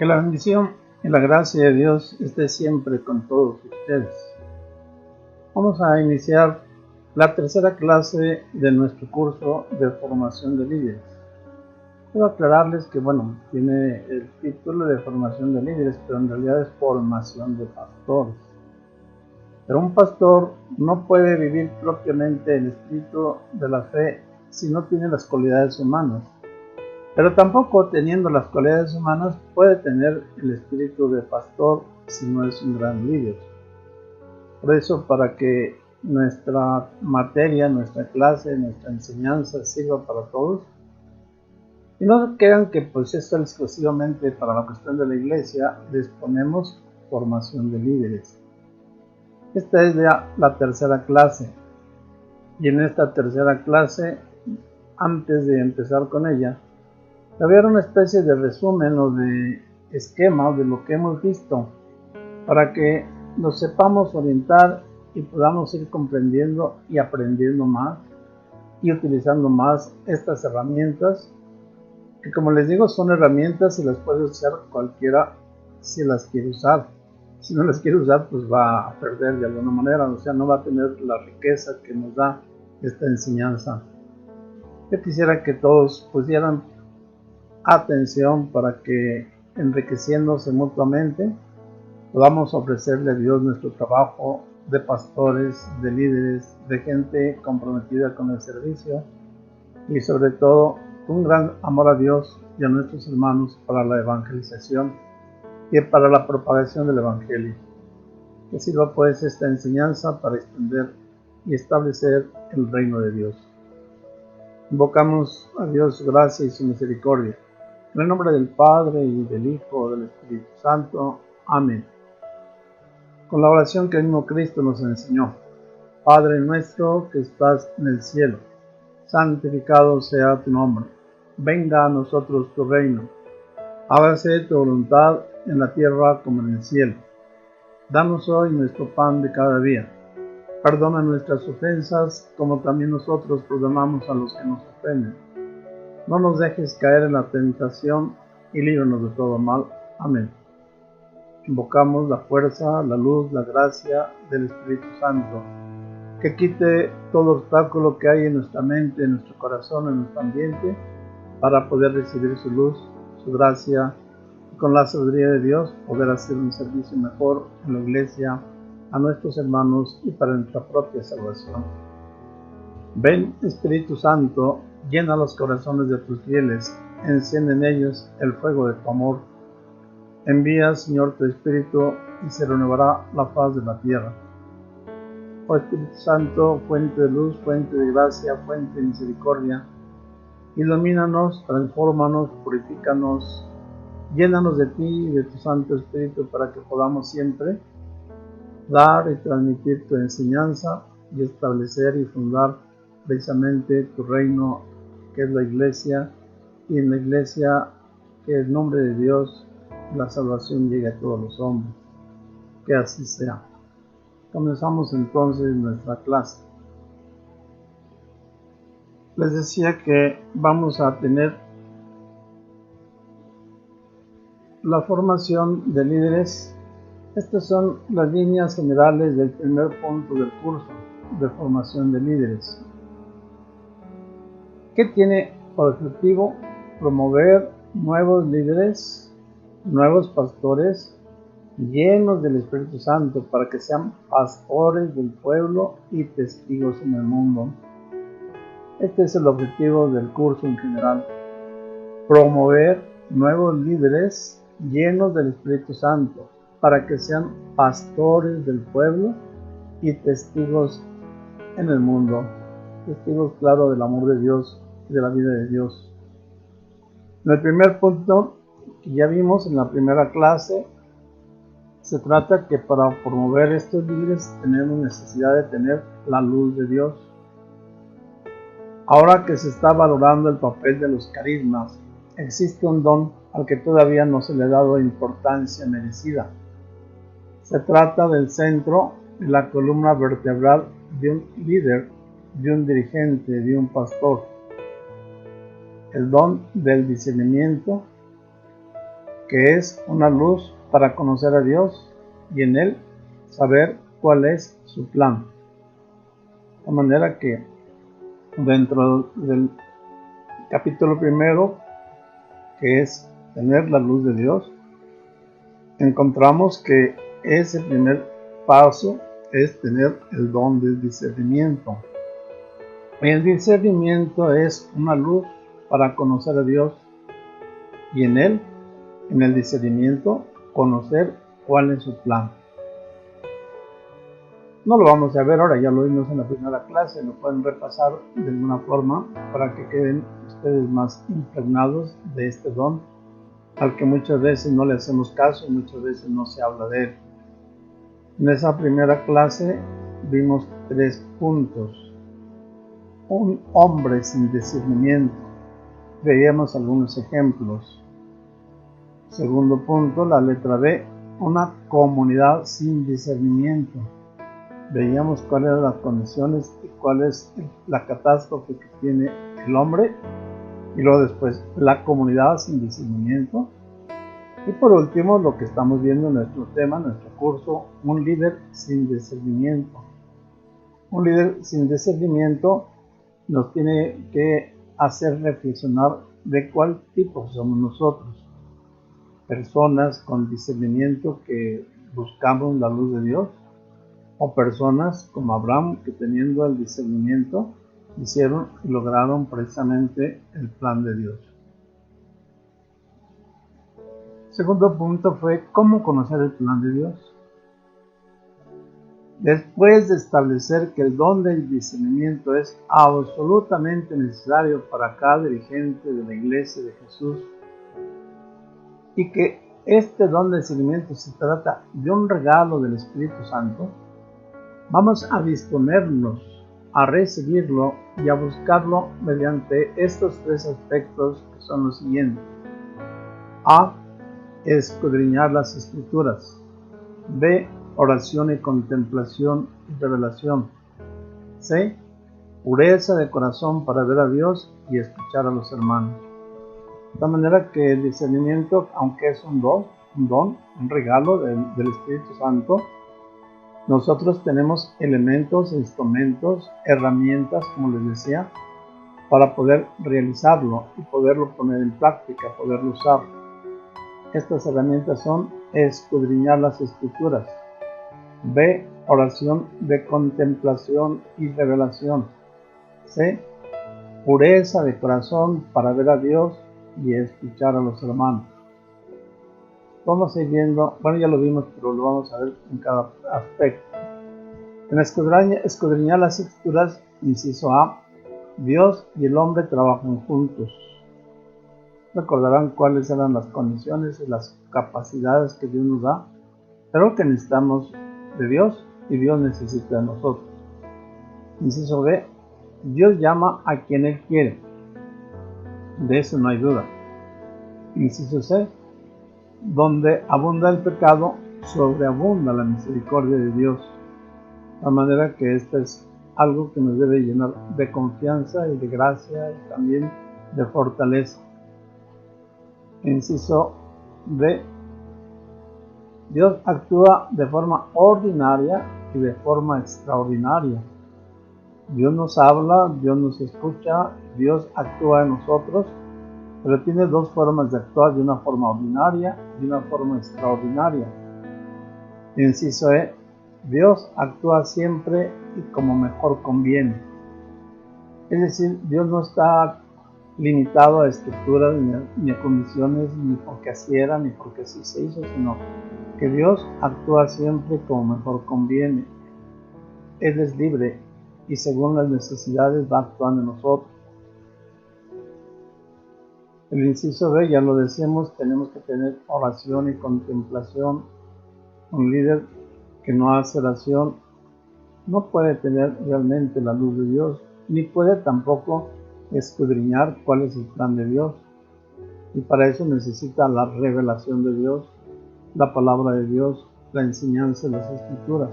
Que la bendición y la gracia de Dios esté siempre con todos ustedes. Vamos a iniciar la tercera clase de nuestro curso de formación de líderes. Quiero aclararles que, tiene el título de formación de líderes, pero en realidad es formación de pastores. Pero un pastor no puede vivir propiamente el espíritu de la fe si no tiene las cualidades humanas. Pero tampoco teniendo las cualidades humanas puede tener el espíritu de pastor si no es un gran líder. Por eso, para que nuestra materia, nuestra clase, nuestra enseñanza sirva para todos, y no crean que es exclusivamente para la cuestión de la iglesia, les ponemos formación de líderes. Esta es ya la tercera clase, y en esta tercera clase, antes de empezar con ella, había una especie de resumen o de esquema de lo que hemos visto para que nos sepamos orientar y podamos ir comprendiendo y aprendiendo más y utilizando más estas herramientas que, como les digo, son herramientas y las puede usar cualquiera si las quiere usar. Si no las quiere usar, pues va a perder de alguna manera, o sea, no va a tener la riqueza que nos da esta enseñanza. Yo quisiera que todos pusieran atención para que, enriqueciéndose mutuamente, podamos ofrecerle a Dios nuestro trabajo de pastores, de líderes, de gente comprometida con el servicio y sobre todo un gran amor a Dios y a nuestros hermanos para la evangelización y para la propagación del evangelio. Que sirva pues esta enseñanza para extender y establecer el reino de Dios. Invocamos a Dios su gracia y su misericordia. En el nombre del Padre, y del Hijo, y del Espíritu Santo. Amén. Con la oración que el mismo Cristo nos enseñó. Padre nuestro que estás en el cielo, santificado sea tu nombre. Venga a nosotros tu reino. Hágase tu voluntad en la tierra como en el cielo. Danos hoy nuestro pan de cada día. Perdona nuestras ofensas, como también nosotros perdonamos a los que nos ofenden. No nos dejes caer en la tentación y líbranos de todo mal. Amén. Invocamos la fuerza, la luz, la gracia del Espíritu Santo, que quite todo obstáculo que hay en nuestra mente, en nuestro corazón, en nuestro ambiente, para poder recibir su luz, su gracia, y con la sabiduría de Dios poder hacer un servicio mejor en la iglesia, a nuestros hermanos y para nuestra propia salvación. Ven, Espíritu Santo, llena los corazones de tus fieles, enciende en ellos el fuego de tu amor. Envía, Señor, tu Espíritu y se renovará la faz de la tierra. Oh Espíritu Santo, fuente de luz, fuente de gracia, fuente de misericordia, ilumínanos, transfórmanos, purifícanos, llénanos de ti y de tu Santo Espíritu para que podamos siempre dar y transmitir tu enseñanza y establecer y fundar precisamente tu reino, que es la iglesia, y en la iglesia que el nombre de Dios, la salvación llegue a todos los hombres. Que así sea. Comenzamos entonces nuestra clase. Les decía que vamos a tener la formación de líderes. Estas son las líneas generales del primer punto del curso de formación de líderes, que tiene por objetivo promover nuevos líderes, nuevos pastores llenos del Espíritu Santo para que sean pastores del pueblo y testigos en el mundo. Este es el objetivo del curso en general: promover nuevos líderes llenos del Espíritu Santo para que sean pastores del pueblo y testigos en el mundo, testigos, claro, del amor de Dios y de la vida de Dios. En el primer punto que ya vimos en la primera clase, se trata que para promover estos líderes tenemos necesidad de tener la luz de Dios. Ahora que se está valorando el papel de los carismas, existe un don al que todavía no se le ha dado importancia merecida. Se trata del centro de la columna vertebral de un líder, de un dirigente, de un pastor. El don del discernimiento, que es una luz para conocer a Dios y en Él saber cuál es su plan. De manera que dentro del capítulo primero, que es tener la luz de Dios, encontramos que ese primer paso es tener el don del discernimiento. El discernimiento es una luz para conocer a Dios y en Él, en el discernimiento, conocer cuál es su plan. No lo vamos a ver ahora, ya lo vimos en la primera clase, lo pueden repasar de alguna forma para que queden ustedes más impregnados de este don, al que muchas veces no le hacemos caso y muchas veces no se habla de él. En esa primera clase vimos 3 puntos. Un hombre sin discernimiento. Veíamos algunos ejemplos. Segundo punto, la letra B, una comunidad sin discernimiento. Veíamos cuáles eran las condiciones y cuál es la catástrofe que tiene el hombre. Y luego después, la comunidad sin discernimiento. Y por último, lo que estamos viendo en nuestro tema, nuestro curso, un líder sin discernimiento. Un líder sin discernimiento nos tiene que hacer reflexionar de cuál tipo somos nosotros. Personas con discernimiento que buscamos la luz de Dios, o personas como Abraham que teniendo el discernimiento hicieron y lograron precisamente el plan de Dios. Segundo punto fue cómo conocer el plan de Dios. Después de establecer que el don del discernimiento es absolutamente necesario para cada dirigente de la Iglesia de Jesús y que este don del discernimiento se trata de un regalo del Espíritu Santo, vamos a disponernos a recibirlo y a buscarlo mediante estos 3 aspectos que son los siguientes. A. Escudriñar las Escrituras. B. Oración y contemplación y revelación. C. Pureza de corazón para ver a Dios y escuchar a los hermanos. De tal manera que el discernimiento, aunque es un don, un regalo del Espíritu Santo, nosotros tenemos elementos, instrumentos, herramientas, como les decía, para poder realizarlo y poderlo poner en práctica, poderlo usar. Estas herramientas son escudriñar las Escrituras. B. Oración de contemplación y revelación. C. Pureza de corazón para ver a Dios y escuchar a los hermanos. Vamos a ir viendo, bueno, ya lo vimos, pero lo vamos a ver en cada aspecto. En escudriñar las Escrituras, inciso A, Dios y el hombre trabajan juntos. Recordarán cuáles eran las condiciones y las capacidades que Dios nos da, pero que necesitamos de Dios y Dios necesita de nosotros. Inciso B, Dios llama a quien Él quiere. De eso no hay duda. Inciso C, donde abunda el pecado, sobreabunda la misericordia de Dios. De manera que esto es algo que nos debe llenar de confianza y de gracia y también de fortaleza. Inciso D, Dios actúa de forma ordinaria y de forma extraordinaria. Dios nos habla, Dios nos escucha, Dios actúa en nosotros, pero tiene 2 formas de actuar, de una forma ordinaria y de una forma extraordinaria. Inciso E, Dios actúa siempre y como mejor conviene. Es decir, Dios no está limitado a estructuras ni a condiciones, ni porque así era, ni porque así se hizo, sino que Dios actúa siempre como mejor conviene. Él es libre y según las necesidades va actuando en nosotros. El inciso B, ya lo decíamos, tenemos que tener oración y contemplación. Un líder que no hace oración no puede tener realmente la luz de Dios, ni puede tampoco escudriñar cuál es el plan de Dios. Y para eso necesita la revelación de Dios, la palabra de Dios, la enseñanza de las Escrituras.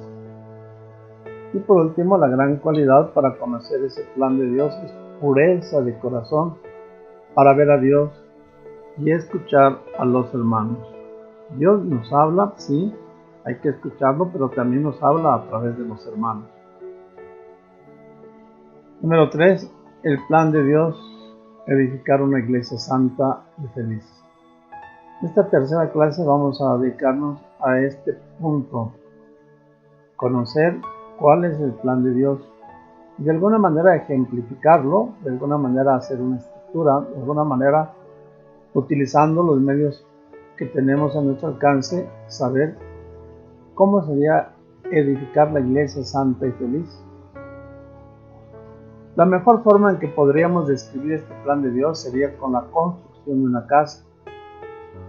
Y por último, la gran cualidad para conocer ese plan de Dios es pureza de corazón para ver a Dios y escuchar a los hermanos. Dios nos habla, sí, hay que escucharlo, pero también nos habla a través de los hermanos. Número 3. El plan de Dios, edificar una iglesia santa y feliz. En esta tercera clase vamos a dedicarnos a este punto, conocer cuál es el plan de Dios y de alguna manera ejemplificarlo, de alguna manera hacer una estructura, de alguna manera utilizando los medios que tenemos a nuestro alcance, saber cómo sería edificar la iglesia santa y feliz. La mejor forma en que podríamos describir este plan de Dios sería con la construcción de una casa,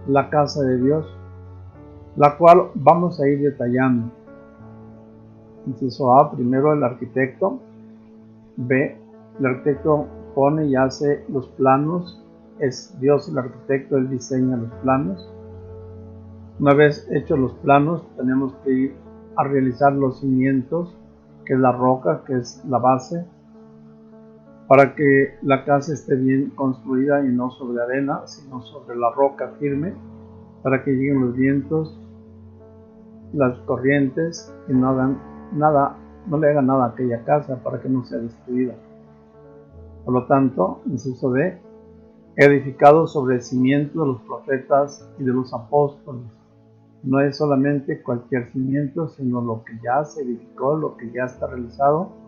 la casa de Dios, la cual vamos a ir detallando. Inciso A, primero el arquitecto. B, el arquitecto pone y hace los planos, es Dios el arquitecto, él diseña los planos. Una vez hechos los planos, tenemos que ir a realizar los cimientos, que es la roca, que es la base, para que la casa esté bien construida y no sobre arena, sino sobre la roca firme, para que lleguen los vientos, las corrientes y no le hagan nada a aquella casa para que no sea destruida. Por lo tanto, inciso D, edificado sobre el cimiento de los profetas y de los apóstoles. No es solamente cualquier cimiento, sino lo que ya se edificó, lo que ya está realizado,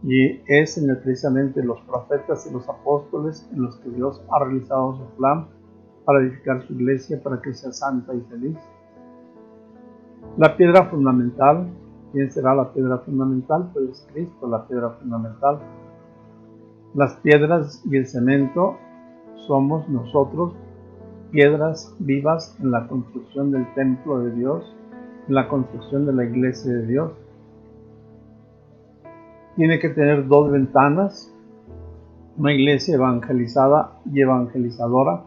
y es precisamente los profetas y los apóstoles en los que Dios ha realizado su plan para edificar su iglesia para que sea santa y feliz. La piedra fundamental, ¿quién será la piedra fundamental? Pues es Cristo, la piedra fundamental. Las piedras y el cemento somos nosotros, piedras vivas en la construcción del templo de Dios, en la construcción de la iglesia de Dios. Tiene que tener 2 ventanas, una iglesia evangelizada y evangelizadora.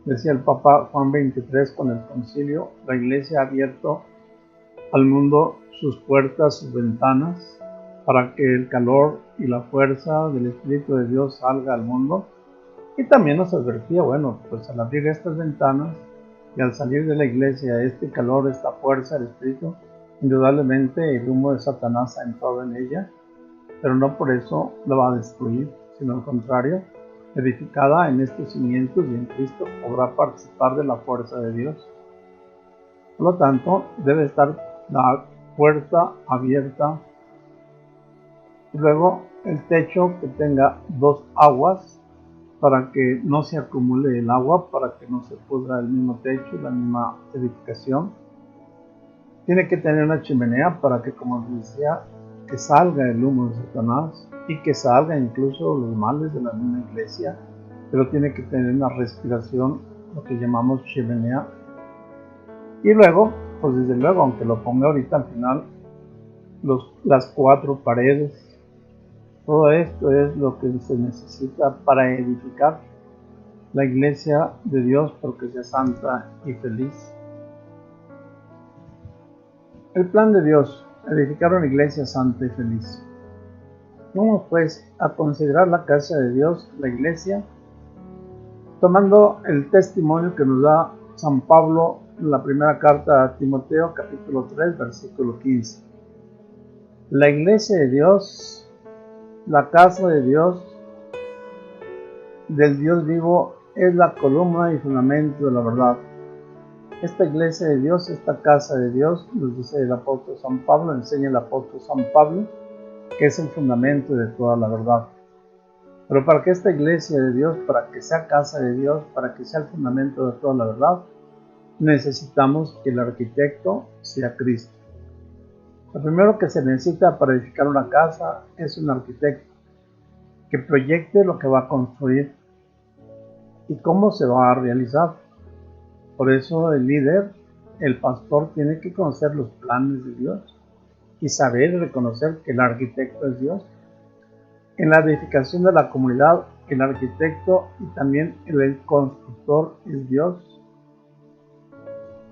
Decía el Papa Juan XXIII con el concilio, la iglesia ha abierto al mundo sus puertas, sus ventanas, para que el calor y la fuerza del Espíritu de Dios salga al mundo. Y también nos advertía, bueno, pues al abrir estas ventanas y al salir de la iglesia este calor, esta fuerza del Espíritu, indudablemente el humo de Satanás ha entrado en ella, pero no por eso la va a destruir, sino al contrario, edificada en estos cimientos y en Cristo podrá participar de la fuerza de Dios. Por lo tanto, debe estar la puerta abierta y luego el techo que tenga 2 aguas para que no se acumule el agua, para que no se pudra el mismo techo, la misma edificación. Tiene que tener una chimenea para que, como les decía, que salga el humo de Satanás y que salga incluso los males de la misma iglesia, pero tiene que tener una respiración, lo que llamamos chimenea. Y luego, pues desde luego, aunque lo ponga ahorita al final, las 4 paredes. Todo esto es lo que se necesita para edificar la iglesia de Dios porque sea santa y feliz. El plan de Dios, edificar una iglesia santa y feliz. Vamos pues a considerar la casa de Dios, la iglesia, tomando el testimonio que nos da San Pablo en la primera carta a Timoteo, capítulo 3, versículo 15. La iglesia de Dios, la casa de Dios, del Dios vivo, es la columna y fundamento de la verdad. Esta iglesia de Dios, esta casa de Dios, nos dice el apóstol San Pablo, enseña el apóstol San Pablo, que es el fundamento de toda la verdad. Pero para que esta iglesia de Dios, para que sea casa de Dios, para que sea el fundamento de toda la verdad, necesitamos que el arquitecto sea Cristo. Lo primero que se necesita para edificar una casa es un arquitecto que proyecte lo que va a construir y cómo se va a realizar. Por eso el líder, el pastor, tiene que conocer los planes de Dios y saber reconocer que el arquitecto es Dios. En la edificación de la comunidad, el arquitecto y también el constructor es Dios,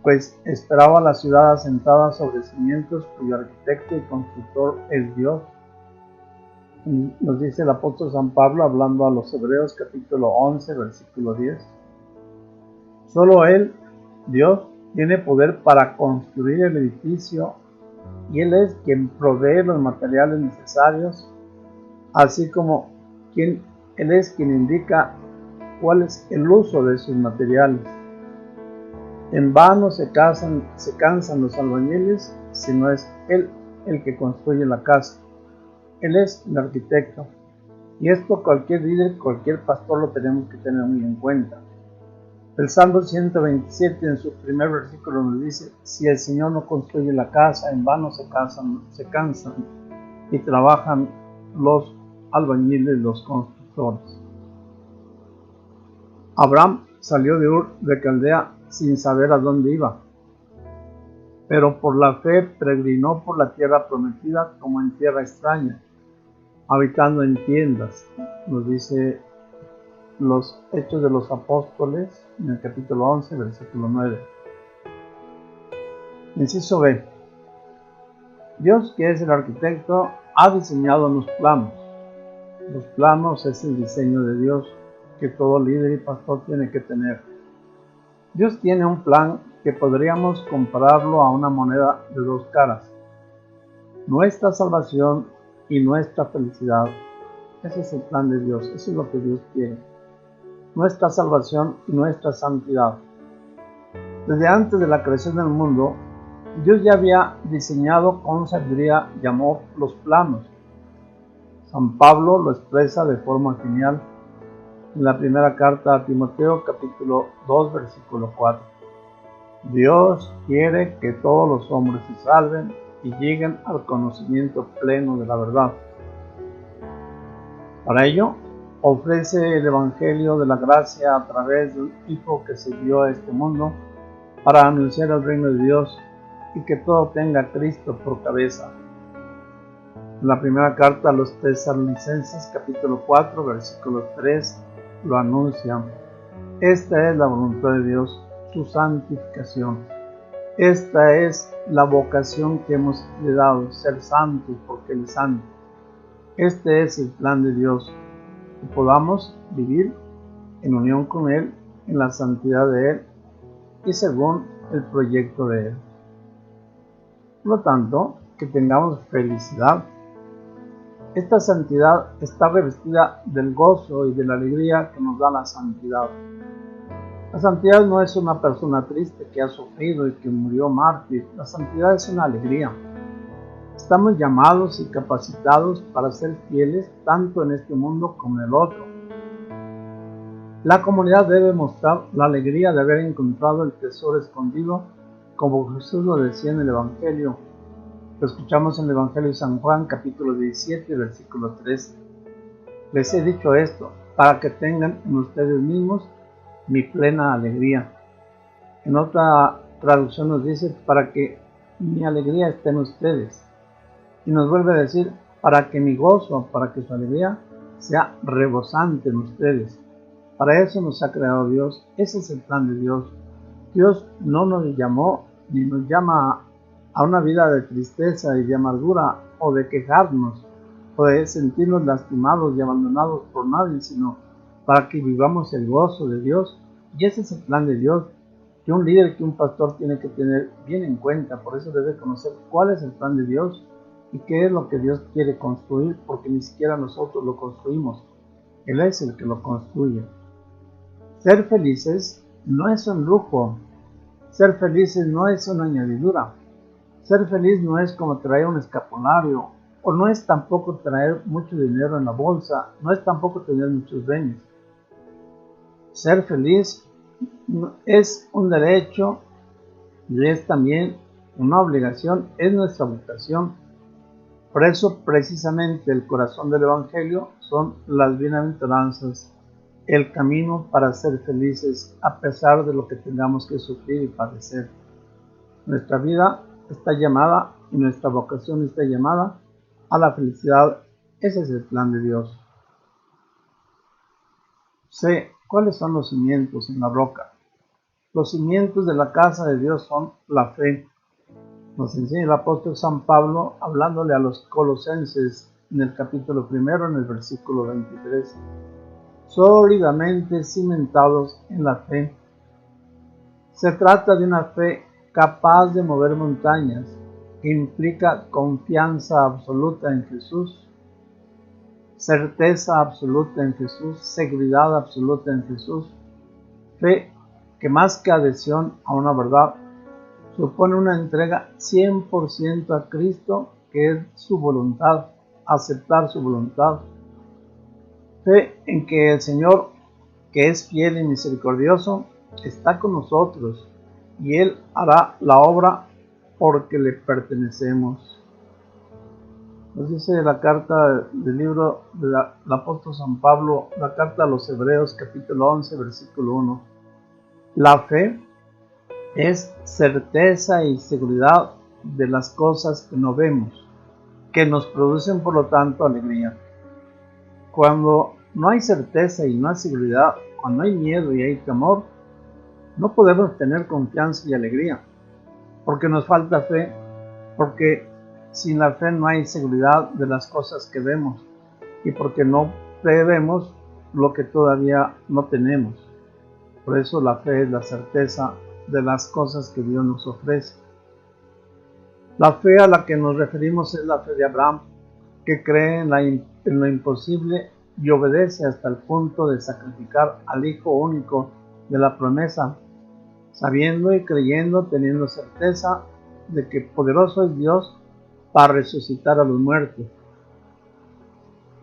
pues esperaba la ciudad asentada sobre cimientos cuyo arquitecto y constructor es Dios. Nos dice el apóstol San Pablo hablando a los Hebreos capítulo 11 versículo 10. Solo Él, Dios, tiene poder para construir el edificio y Él es quien provee los materiales necesarios, así como Él es quien indica cuál es el uso de sus materiales. En vano se cansan los albañiles si no es Él el que construye la casa. Él es el arquitecto. Y esto cualquier líder, cualquier pastor lo tenemos que tener muy en cuenta. El Salmo 127 en su primer versículo nos dice: si el Señor no construye la casa, en vano se cansan y trabajan los albañiles, los constructores. Abraham salió de Ur de Caldea sin saber a dónde iba, pero por la fe peregrinó por la tierra prometida como en tierra extraña, habitando en tiendas, nos dice los Hechos de los Apóstoles en el capítulo 11, versículo 9. Inciso B. Dios, que es el arquitecto, ha diseñado los planos. Los planos es el diseño de Dios que todo líder y pastor tiene que tener. Dios tiene un plan que podríamos compararlo a una moneda de dos caras. Nuestra salvación y nuestra felicidad. Ese es el plan de Dios, eso es lo que Dios quiere. Nuestra salvación y nuestra santidad. Desde antes de la creación del mundo, Dios ya había diseñado con sabiduría y amor los planos. San Pablo lo expresa de forma genial en la primera carta a Timoteo, capítulo 2, versículo 4. Dios quiere que todos los hombres se salven y lleguen al conocimiento pleno de la verdad. Para ello, ofrece el Evangelio de la gracia a través de un Hijo que se dio a este mundo para anunciar el reino de Dios y que todo tenga a Cristo por cabeza. En la primera carta a los Tesalonicenses, capítulo 4, versículo 3, lo anuncian. Esta es la voluntad de Dios, su santificación. Esta es la vocación que hemos dado, ser santos porque Él es santo. Este es el plan de Dios, que podamos vivir en unión con Él, en la santidad de Él y según el proyecto de Él. Por lo tanto, que tengamos felicidad. Esta santidad está revestida del gozo y de la alegría que nos da la santidad. La santidad no es una persona triste que ha sufrido y que murió mártir. La santidad es una alegría. Estamos llamados y capacitados para ser fieles tanto en este mundo como en el otro. La comunidad debe mostrar la alegría de haber encontrado el tesoro escondido, como Jesús lo decía en el Evangelio. Lo escuchamos en el Evangelio de San Juan, capítulo 17, versículo 13. Les he dicho esto, para que tengan en ustedes mismos mi plena alegría. En otra traducción nos dice, para que mi alegría esté en ustedes. Y nos vuelve a decir, para que mi gozo, para que su alegría sea rebosante en ustedes. Para eso nos ha creado Dios, ese es el plan de Dios. Dios no nos llamó ni nos llama a una vida de tristeza y de amargura o de quejarnos o de sentirnos lastimados y abandonados por nadie, sino para que vivamos el gozo de Dios. Y ese es el plan de Dios que un líder, que un pastor tiene que tener bien en cuenta. Por eso debe conocer cuál es el plan de Dios y qué es lo que Dios quiere construir, porque ni siquiera nosotros lo construimos. Él es el que lo construye. Ser felices no es un lujo. Ser felices no es una añadidura. Ser feliz no es como traer un escapulario, o no es tampoco traer mucho dinero en la bolsa, no es tampoco tener muchos bienes. Ser feliz es un derecho y es también una obligación, es nuestra vocación. Por eso, precisamente, el corazón del Evangelio son las bienaventuranzas, el camino para ser felices a pesar de lo que tengamos que sufrir y padecer. Nuestra vida está llamada y nuestra vocación está llamada a la felicidad. Ese es el plan de Dios. C. ¿Cuáles son los cimientos en la roca? Los cimientos de la casa de Dios son la fe. Nos enseña el apóstol San Pablo hablándole a los colosenses en el capítulo 1, en el versículo 23. Sólidamente cimentados en la fe. Se trata de una fe capaz de mover montañas, que implica confianza absoluta en Jesús, certeza absoluta en Jesús, seguridad absoluta en Jesús, fe que más que adhesión a una verdad, supone una entrega 100% a Cristo, que es su voluntad, aceptar su voluntad. Fe en que el Señor, que es fiel y misericordioso, está con nosotros y Él hará la obra porque le pertenecemos. Nos dice la carta del libro del apóstol San Pablo, la carta a los Hebreos, capítulo 11, versículo 1. La fe es certeza y seguridad de las cosas que no vemos, que nos producen por lo tanto alegría. Cuando no hay certeza y no hay seguridad, cuando hay miedo y hay temor, no podemos tener confianza y alegría, porque nos falta fe, porque sin la fe no hay seguridad de las cosas que vemos, y porque no prevemos lo que todavía no tenemos. Por eso la fe es la certeza de las cosas que Dios nos ofrece. La fe a la que nos referimos es la fe de Abraham, que cree en lo imposible y obedece hasta el punto de sacrificar al Hijo único de la promesa, sabiendo y creyendo, teniendo certeza de que poderoso es Dios para resucitar a los muertos.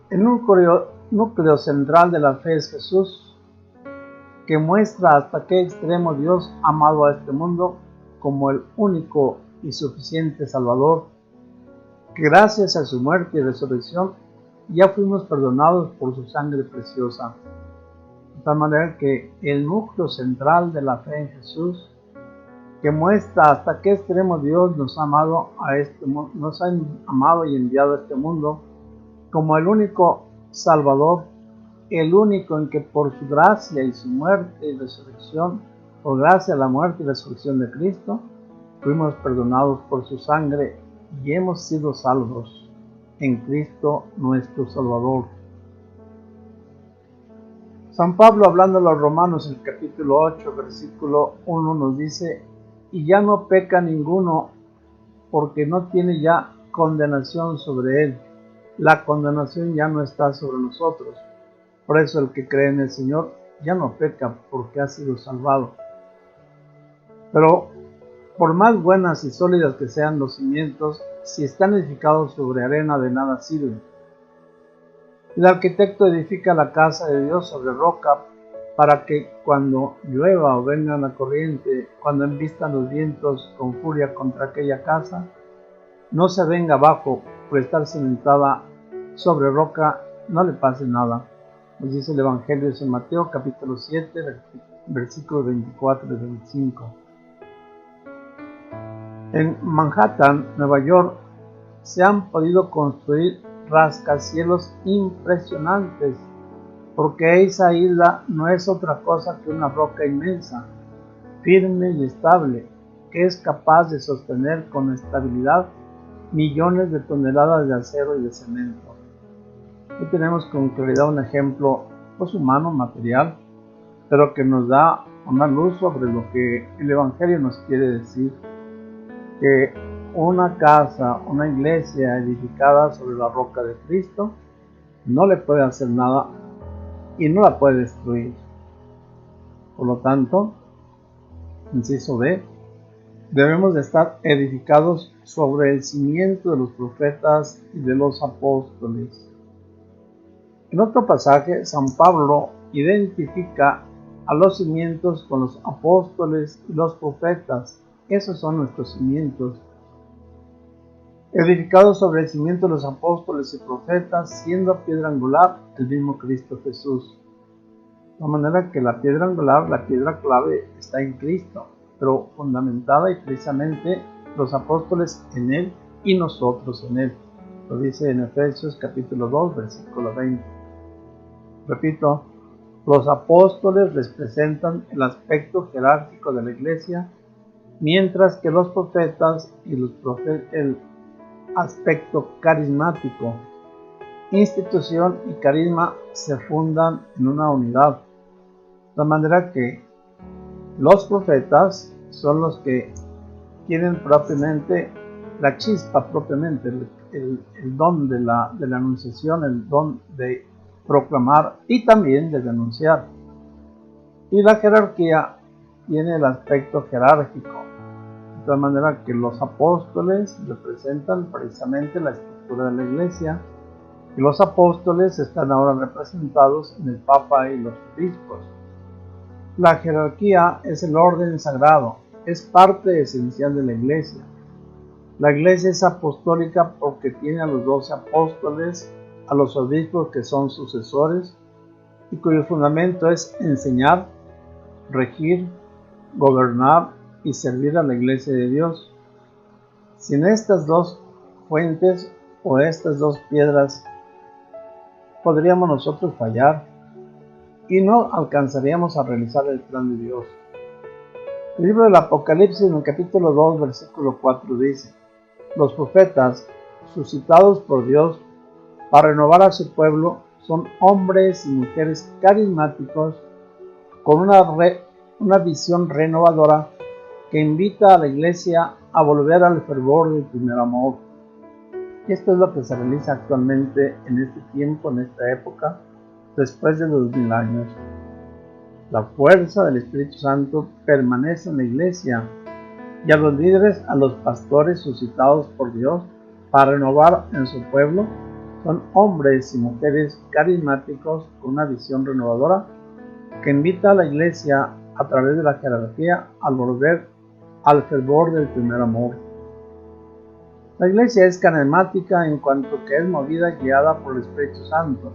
El núcleo central de la fe es Jesús, que muestra hasta qué extremo Dios ha amado a este mundo como el único y suficiente Salvador, que gracias a su muerte y resurrección ya fuimos perdonados por su sangre preciosa. De tal manera que el núcleo central de la fe en Jesús, que muestra hasta qué extremo Dios nos ha amado y enviado a este mundo como el único Salvador, el único en que por su gracia y su muerte y resurrección, por gracia a la muerte y resurrección de Cristo, fuimos perdonados por su sangre y hemos sido salvos en Cristo nuestro Salvador. San Pablo, hablando a los romanos en el capítulo 8, versículo 1, nos dice: y ya no peca ninguno, porque no tiene ya condenación sobre él. La condenación ya no está sobre nosotros. Por eso el que cree en el Señor ya no peca, porque ha sido salvado. Pero por más buenas y sólidas que sean los cimientos, si están edificados sobre arena, de nada sirven. El arquitecto edifica la casa de Dios sobre roca, para que cuando llueva o venga la corriente, cuando embistan los vientos con furia contra aquella casa, no se venga abajo, por estar cimentada sobre roca, no le pase nada. Nos dice el Evangelio de San Mateo, capítulo 7, versículos 24 y 25. En Manhattan, Nueva York, se han podido construir rascacielos impresionantes, porque esa isla no es otra cosa que una roca inmensa, firme y estable, que es capaz de sostener con estabilidad millones de toneladas de acero y de cemento. Aquí tenemos con claridad un ejemplo humano, material, pero que nos da una luz sobre lo que el Evangelio nos quiere decir, que una casa, una iglesia edificada sobre la roca de Cristo no le puede hacer nada y no la puede destruir. Por lo tanto, inciso B, debemos de estar edificados sobre el cimiento de los profetas y de los apóstoles. En otro pasaje, San Pablo identifica a los cimientos con los apóstoles y los profetas. Esos son nuestros cimientos. Edificados sobre el cimiento de los apóstoles y profetas, siendo piedra angular el mismo Cristo Jesús. De manera que la piedra angular, la piedra clave, está en Cristo, pero fundamentada y precisamente los apóstoles en Él y nosotros en Él. Lo dice en Efesios capítulo 2, versículo 20. Repito, los apóstoles representan el aspecto jerárquico de la iglesia, mientras que los profetas el aspecto carismático. Institución y carisma se fundan en una unidad, de manera que Los profetas son los que tienen propiamente la chispa, propiamente el don de la anunciación, el don de proclamar y también de denunciar. Y la jerarquía tiene el aspecto jerárquico, de tal manera que los apóstoles representan precisamente la estructura de la iglesia, y los apóstoles están ahora representados en el Papa y los obispos. La jerarquía es el orden sagrado, es parte esencial de la iglesia. La iglesia es apostólica porque tiene a los 12 apóstoles, a los obispos que son sucesores, y cuyo fundamento es enseñar, regir, gobernar y servir a la iglesia de Dios. Sin estas dos fuentes o estas dos piedras, podríamos nosotros fallar y no alcanzaríamos a realizar el plan de Dios. El libro del Apocalipsis, en el capítulo 2, versículo 4, dice: los profetas, suscitados por Dios para renovar a su pueblo, son hombres y mujeres carismáticos con una visión renovadora que invita a la iglesia a volver al fervor del primer amor. Y esto es lo que se realiza actualmente en este tiempo, en esta época, después de 2000 años. La fuerza del Espíritu Santo permanece en la iglesia y a los líderes, a los pastores suscitados por Dios para renovar en su pueblo, son hombres y mujeres carismáticos con una visión renovadora que invita a la iglesia a través de la jerarquía a volver al fervor del primer amor. La iglesia es carismática en cuanto que es movida y guiada por el Espíritu Santo.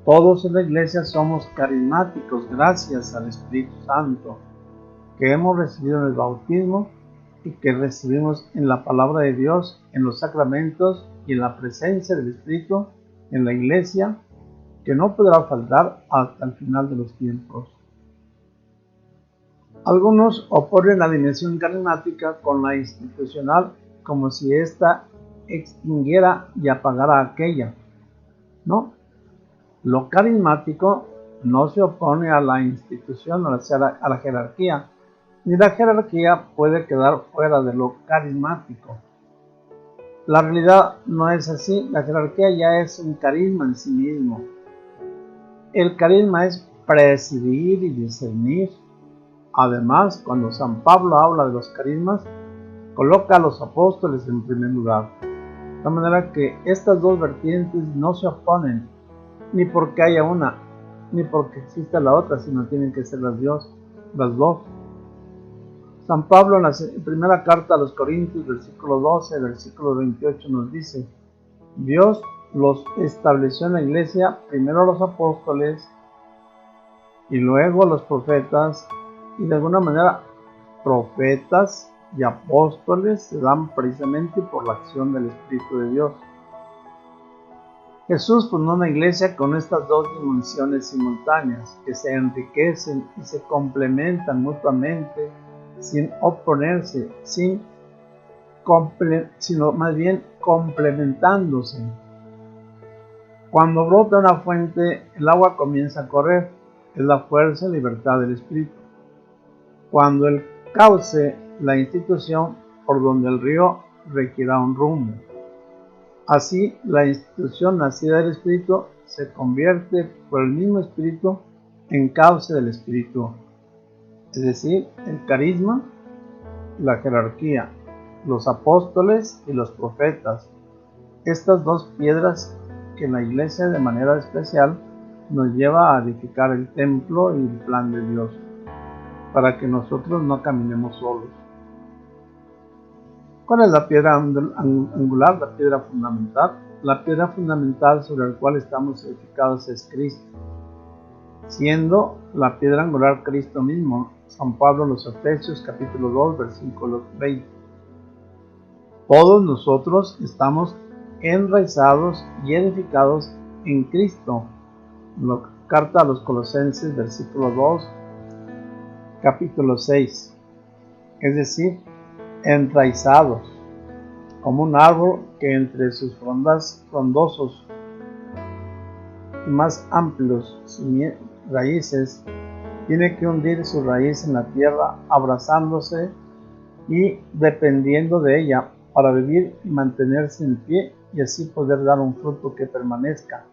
Todos en la iglesia somos carismáticos gracias al Espíritu Santo que hemos recibido en el bautismo y que recibimos en la palabra de Dios, en los sacramentos y en la presencia del Espíritu en la iglesia, que no podrá faltar hasta el final de los tiempos. Algunos oponen la dimensión carismática con la institucional como si ésta extinguiera y apagara aquella. No, lo carismático no se opone a la institución, a la jerarquía, ni la jerarquía puede quedar fuera de lo carismático. La realidad no es así, la jerarquía ya es un carisma en sí mismo. El carisma es presidir y discernir. Además, cuando San Pablo habla de los carismas, coloca a los apóstoles en primer lugar. De tal manera que estas dos vertientes no se oponen, ni porque haya una, ni porque exista la otra, sino tienen que ser las dos. San Pablo en la primera carta a los Corintios, versículo 12, versículo 28 nos dice: Dios los estableció en la iglesia, primero los apóstoles y luego los profetas, y de alguna manera profetas y apóstoles se dan precisamente por la acción del Espíritu de Dios. Jesús fundó una iglesia con estas dos dimensiones simultáneas que se enriquecen y se complementan mutuamente sin oponerse, sino más bien complementándose. Cuando brota una fuente, el agua comienza a correr, es la fuerza y libertad del Espíritu. Cuando el cauce, la institución por donde el río requiera un rumbo. Así, la institución nacida del Espíritu se convierte por el mismo Espíritu en cauce del Espíritu. Es decir, el carisma, la jerarquía, los apóstoles y los profetas. Estas dos piedras que la iglesia de manera especial nos lleva a edificar el templo y el plan de Dios, para que nosotros no caminemos solos. ¿Cuál es la piedra angular, la piedra fundamental? La piedra fundamental sobre la cual estamos edificados es Cristo, siendo la piedra angular Cristo mismo. San Pablo en los Efesios capítulo 2 versículo 20. Todos nosotros estamos enraizados y edificados en Cristo. La carta a los Colosenses versículo 2 capítulo 6. Es decir, enraizados, como un árbol que entre sus frondosos y más amplios raíces Tiene que hundir su raíz en la tierra, abrazándose y dependiendo de ella para vivir y mantenerse en pie y así poder dar un fruto que permanezca,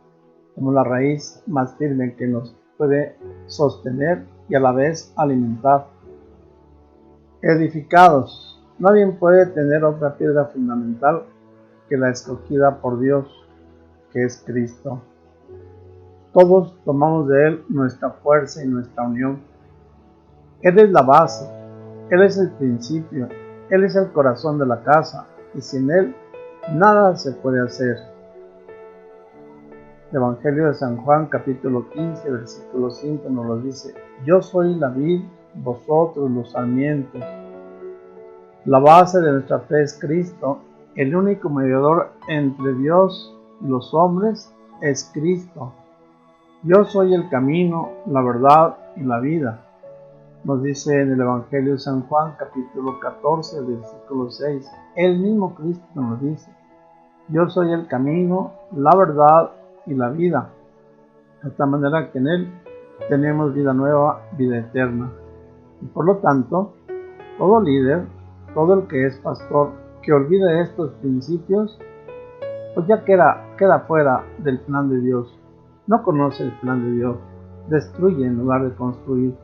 como la raíz más firme que nos puede sostener y a la vez alimentar. Edificados, nadie puede tener otra piedra fundamental que la escogida por Dios, que es Cristo. Todos tomamos de Él nuestra fuerza y nuestra unión. Él es la base, Él es el principio, Él es el corazón de la casa, y sin Él nada se puede hacer. El Evangelio de San Juan, capítulo 15, versículo 5 nos lo dice: Yo soy la vid, vosotros los sarmientos. La base de nuestra fe es Cristo, el único mediador entre Dios y los hombres es Cristo. Yo soy el camino, la verdad y la vida. Nos dice en el Evangelio de San Juan, capítulo 14, versículo 6. El mismo Cristo nos dice: Yo soy el camino, la verdad y la vida. De esta manera que en Él tenemos vida nueva, vida eterna. Y por lo tanto, todo líder, todo el que es pastor, que olvide estos principios, pues ya queda fuera del plan de Dios. No conoce el plan de Dios, destruye en lugar de construir.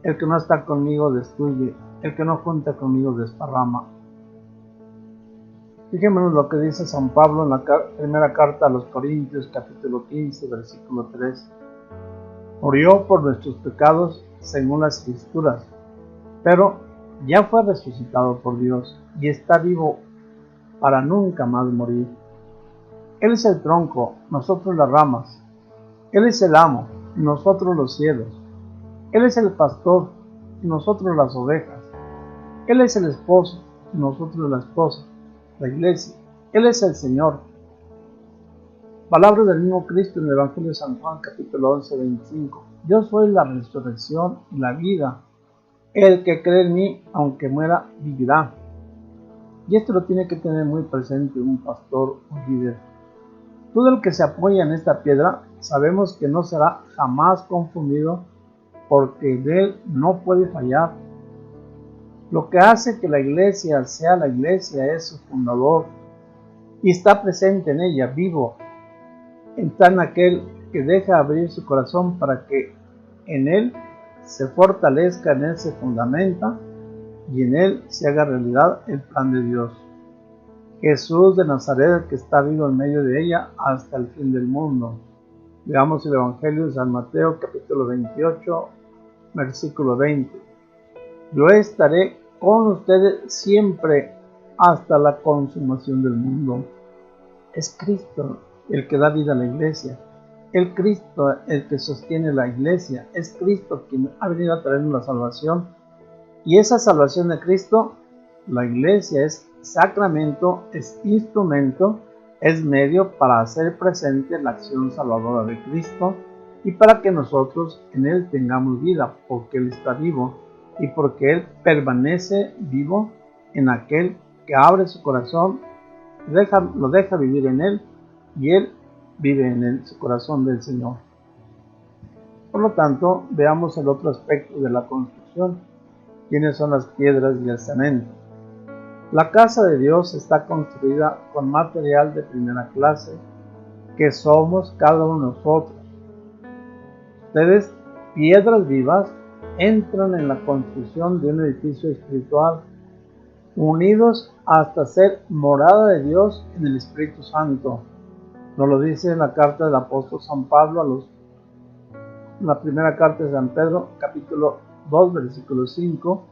El que no está conmigo destruye, el que no junta conmigo desparrama. Fijémonos lo que dice San Pablo en la primera carta a los Corintios, capítulo 15, versículo 3. Murió por nuestros pecados según las Escrituras, pero ya fue resucitado por Dios y está vivo para nunca más morir. Él es el tronco, nosotros las ramas. Él es el amo, nosotros los cielos. Él es el pastor, nosotros las ovejas. Él es el esposo, nosotros la esposa, la iglesia. Él es el Señor. Palabras del mismo Cristo en el Evangelio de San Juan, capítulo 11, 25. Yo soy la resurrección y la vida. El que cree en mí, aunque muera, vivirá. Y esto lo tiene que tener muy presente un pastor, un líder. Todo el que se apoya en esta piedra, sabemos que no será jamás confundido, porque de él no puede fallar. Lo que hace que la iglesia sea la iglesia es su fundador, y está presente en ella, vivo. Está en aquel que deja abrir su corazón para que en él se fortalezca, en él se fundamenta, y en él se haga realidad el plan de Dios. Jesús de Nazaret, que está vivo en medio de ella hasta el fin del mundo. Veamos el Evangelio de San Mateo, capítulo 28, versículo 20. Yo estaré con ustedes siempre hasta la consumación del mundo. Es Cristo el que da vida a la iglesia. Es Cristo el que sostiene la iglesia. Es Cristo quien ha venido a traernos la salvación. Y esa salvación de Cristo, la iglesia es sacramento, es instrumento, es medio para hacer presente la acción salvadora de Cristo y para que nosotros en Él tengamos vida, porque Él está vivo y porque Él permanece vivo en aquel que abre su corazón, lo deja vivir en Él y Él vive en él, su corazón del Señor. Por lo tanto, veamos el otro aspecto de la construcción. ¿Quiénes son las piedras y el cemento? La casa de Dios está construida con material de primera clase, que somos cada uno de nosotros. Ustedes, piedras vivas, entran en la construcción de un edificio espiritual, unidos hasta ser morada de Dios en el Espíritu Santo. Nos lo dice en la carta del apóstol San Pablo la primera carta de San Pedro, capítulo 2, versículo 5,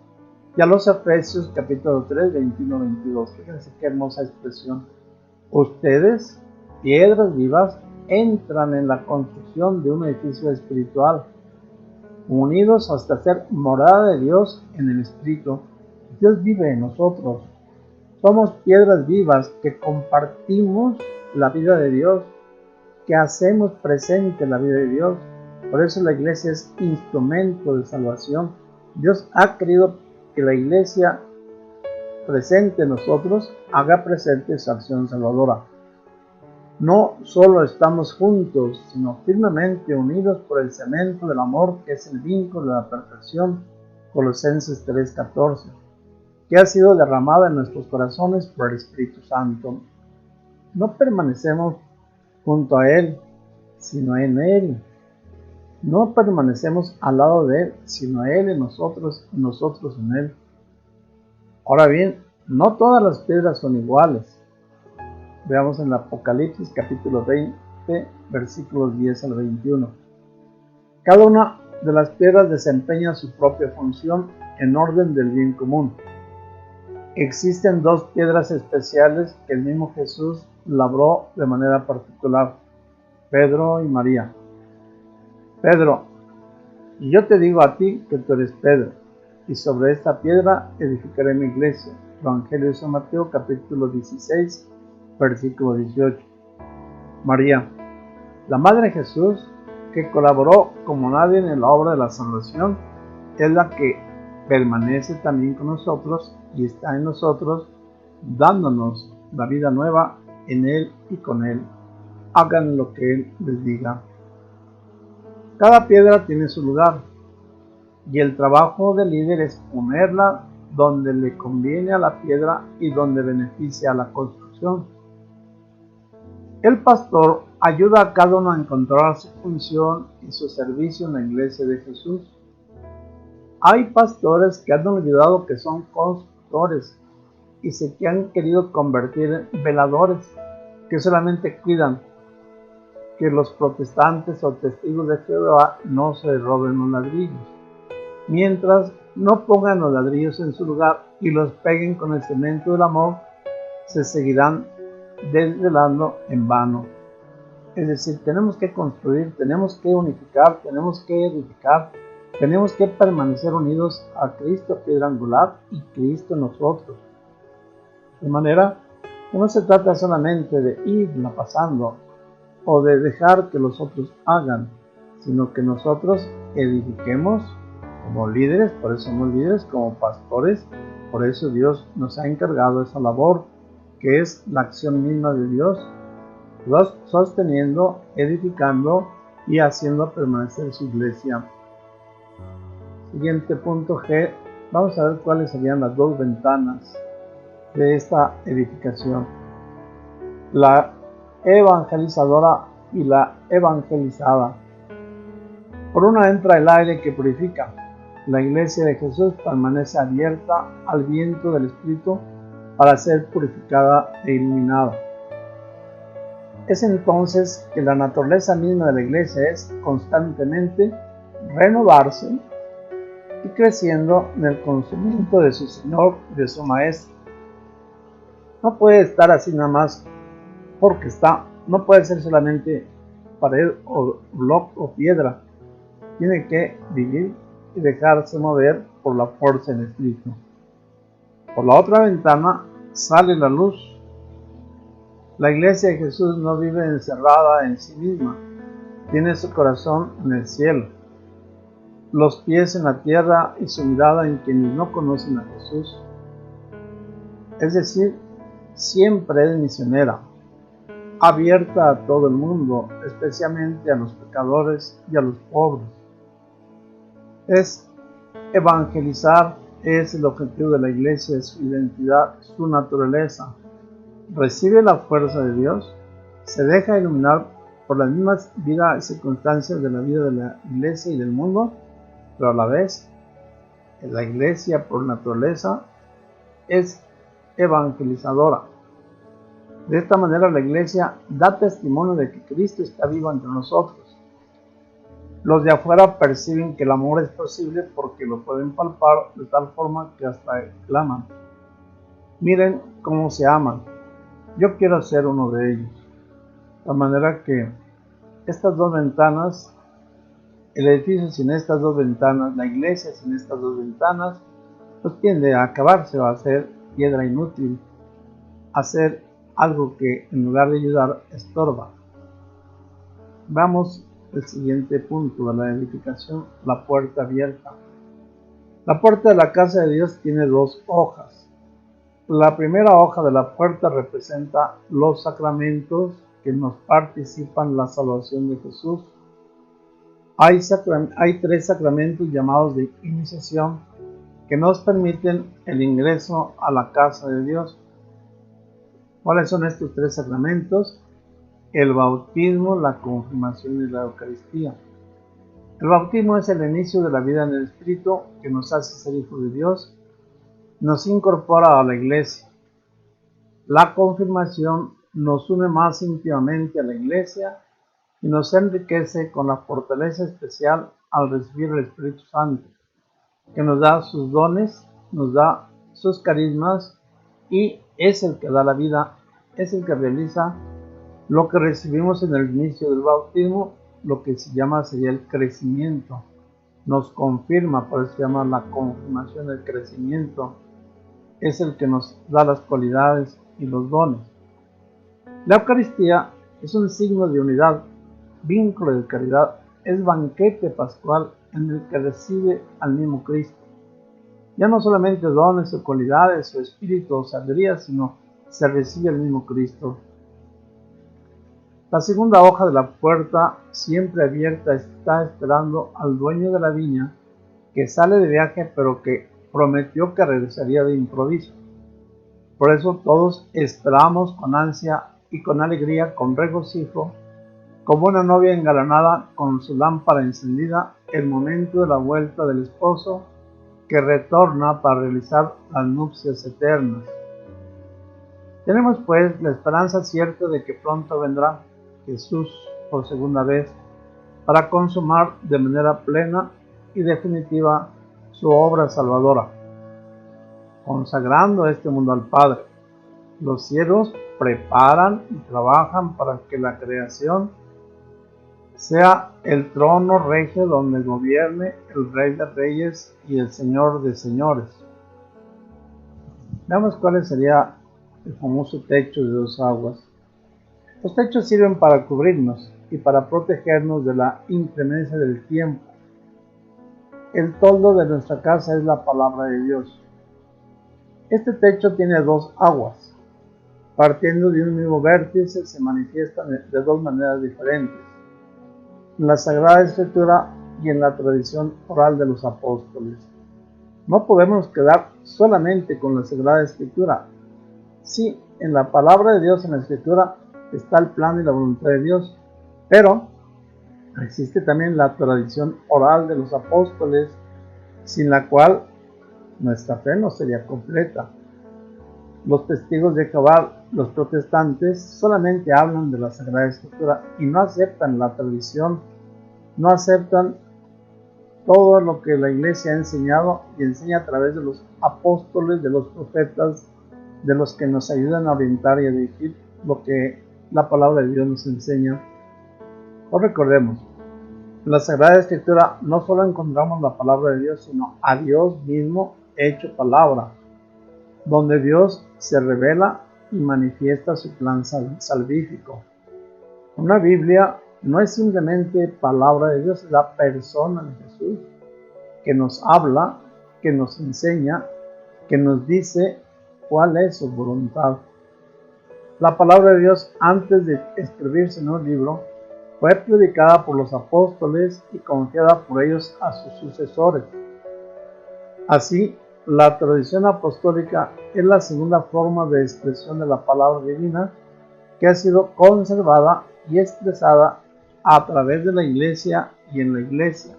y a los Efesios, capítulo 3, 21-22. Fíjense qué hermosa expresión. Ustedes, piedras vivas, entran en la construcción de un edificio espiritual, unidos hasta ser morada de Dios en el Espíritu. Dios vive en nosotros. Somos piedras vivas que compartimos la vida de Dios, que hacemos presente la vida de Dios. Por eso la iglesia es instrumento de salvación. Dios ha querido que la iglesia presente en nosotros haga presente su acción salvadora. No solo estamos juntos, sino firmemente unidos por el cemento del amor, que es el vínculo de la perfección, Colosenses 3:14, que ha sido derramada en nuestros corazones por el Espíritu Santo. No permanecemos junto a Él, sino en Él. No permanecemos al lado de Él, sino Él en nosotros y nosotros en Él. Ahora bien, no todas las piedras son iguales. Veamos en el Apocalipsis capítulo 20, versículos 10 al 21. Cada una de las piedras desempeña su propia función en orden del bien común. Existen dos piedras especiales que el mismo Jesús labró de manera particular: Pedro y María. Pedro, y yo te digo a ti que tú eres Pedro, y sobre esta piedra edificaré mi iglesia. Evangelio de San Mateo capítulo 16, versículo 18. María, la Madre de Jesús, que colaboró como nadie en la obra de la salvación, es la que permanece también con nosotros y está en nosotros, dándonos la vida nueva en Él y con Él. Hagan lo que Él les diga. Cada piedra tiene su lugar, y el trabajo del líder es ponerla donde le conviene a la piedra y donde beneficia a la construcción. El pastor ayuda a cada uno a encontrar su función y su servicio en la iglesia de Jesús. Hay pastores que han olvidado que son constructores y que han querido convertir en veladores que solamente cuidan que los protestantes o testigos de Jehová no se roben los ladrillos, mientras no pongan los ladrillos en su lugar y los peguen con el cemento del amor, se seguirán desvelando en vano. Es decir, tenemos que construir, tenemos que unificar, tenemos que edificar, tenemos que permanecer unidos a Cristo, piedra angular, y Cristo en nosotros. De manera que no se trata solamente de irla pasando o de dejar que los otros hagan, sino que nosotros edifiquemos como líderes. Por eso somos líderes, como pastores. Por eso Dios nos ha encargado esa labor, que es la acción misma de Dios, sosteniendo, edificando y haciendo permanecer su iglesia. Siguiente punto G. Vamos a ver cuáles serían las dos ventanas de esta edificación: la evangelizadora y la evangelizada. Por una entra el aire que purifica. La iglesia de Jesús permanece abierta al viento del Espíritu para ser purificada e iluminada. Es entonces que la naturaleza misma de la iglesia es constantemente renovarse y creciendo en el conocimiento de su Señor y de su Maestro. No puede estar así nada más porque está, no puede ser solamente pared o bloque o piedra. Tiene que vivir y dejarse mover por la fuerza del Espíritu. Por la otra ventana sale la luz. La iglesia de Jesús no vive encerrada en sí misma, tiene su corazón en el cielo, los pies en la tierra y su mirada en quienes no conocen a Jesús. Es decir, siempre es misionera, abierta a todo el mundo, especialmente a los pecadores y a los pobres. Es evangelizar, es el objetivo de la iglesia, su identidad, su naturaleza. Recibe la fuerza de Dios, se deja iluminar por las mismas vidas y circunstancias de la vida de la iglesia y del mundo, pero a la vez la iglesia por naturaleza es evangelizadora. De esta manera la iglesia da testimonio de que Cristo está vivo entre nosotros. Los de afuera perciben que el amor es posible porque lo pueden palpar de tal forma que hasta claman: miren cómo se aman, yo quiero ser uno de ellos. De manera que estas dos ventanas, el edificio sin estas dos ventanas, la iglesia sin estas dos ventanas, pues tiende a acabarse, va a ser piedra inútil, a ser algo que en lugar de ayudar estorba. Vamos al siguiente punto de la edificación: la puerta abierta. La puerta de la casa de Dios tiene dos hojas. La primera hoja de la puerta representa los sacramentos que nos participan la salvación de Jesús. Hay 3 sacramentos llamados de iniciación que nos permiten el ingreso a la casa de Dios. ¿Cuáles son estos 3 sacramentos? El bautismo, la confirmación y la Eucaristía. El bautismo es el inicio de la vida en el Espíritu que nos hace ser hijos de Dios, nos incorpora a la Iglesia. La confirmación nos une más íntimamente a la Iglesia y nos enriquece con la fortaleza especial al recibir el Espíritu Santo, que nos da sus dones, nos da sus carismas y es el que da la vida, es el que realiza lo que recibimos en el inicio del bautismo, lo que sería el crecimiento. Nos confirma, por eso se llama la confirmación, el crecimiento. Es el que nos da las cualidades y los dones. La Eucaristía es un signo de unidad, vínculo de caridad, es banquete pascual en el que recibe al mismo Cristo. Ya no solamente dones o cualidades o espíritu o sabiduría, sino se recibe al mismo Cristo. La segunda hoja de la puerta, siempre abierta, está esperando al dueño de la viña, que sale de viaje pero que prometió que regresaría de improviso. Por eso todos esperamos con ansia y con alegría, con regocijo, como una novia engalanada con su lámpara encendida, el momento de la vuelta del esposo que retorna para realizar las nupcias eternas. Tenemos pues la esperanza cierta de que pronto vendrá Jesús por segunda vez para consumar de manera plena y definitiva su obra salvadora, consagrando este mundo al Padre. Los cielos preparan y trabajan para que la creación sea el trono regio donde gobierne el Rey de Reyes y el Señor de Señores. Veamos cuál sería el famoso techo de 2 aguas. Los techos sirven para cubrirnos y para protegernos de la inclemencia del tiempo. El toldo de nuestra casa es la palabra de Dios. Este techo tiene 2 aguas. Partiendo de un mismo vértice, se manifiestan de 2 maneras diferentes: en la Sagrada Escritura y en la tradición oral de los apóstoles. No podemos quedar solamente con la Sagrada Escritura. Sí, en la palabra de Dios, en la Escritura, está el plan y la voluntad de Dios, pero existe también la tradición oral de los apóstoles, sin la cual nuestra fe no sería completa. Los testigos de Jehová, los protestantes, solamente hablan de la Sagrada Escritura y no aceptan la tradición, no aceptan todo lo que la Iglesia ha enseñado y enseña a través de los apóstoles, de los profetas, de los que nos ayudan a orientar y a dirigir lo que la palabra de Dios nos enseña. Os recordemos, en la Sagrada Escritura no solo encontramos la palabra de Dios, sino a Dios mismo hecho palabra, donde Dios se revela y manifiesta su plan salvífico. Una Biblia no es simplemente palabra de Dios, es la persona de Jesús, que nos habla, que nos enseña, que nos dice cuál es su voluntad. La palabra de Dios, antes de escribirse en un libro, fue predicada por los apóstoles y confiada por ellos a sus sucesores. Así, la tradición apostólica es la segunda forma de expresión de la palabra divina que ha sido conservada y expresada a través de la Iglesia y en la Iglesia.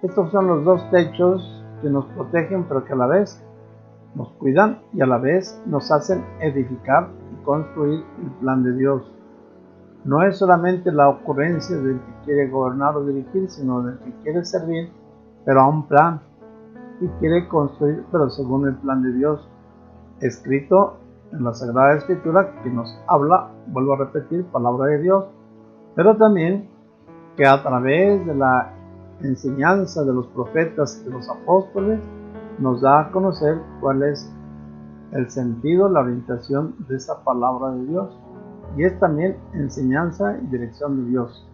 Estos son los 2 techos que nos protegen, pero que a la vez nos cuidan y a la vez nos hacen edificar y construir el plan de Dios. No es solamente la ocurrencia del que quiere gobernar o dirigir, sino del que quiere servir, pero a un plan, y quiere construir, pero según el plan de Dios, escrito en la Sagrada Escritura, que nos habla, vuelvo a repetir, palabra de Dios, pero también que a través de la enseñanza de los profetas y de los apóstoles, nos da a conocer cuál es el sentido, la orientación de esa palabra de Dios, y es también enseñanza y dirección de Dios.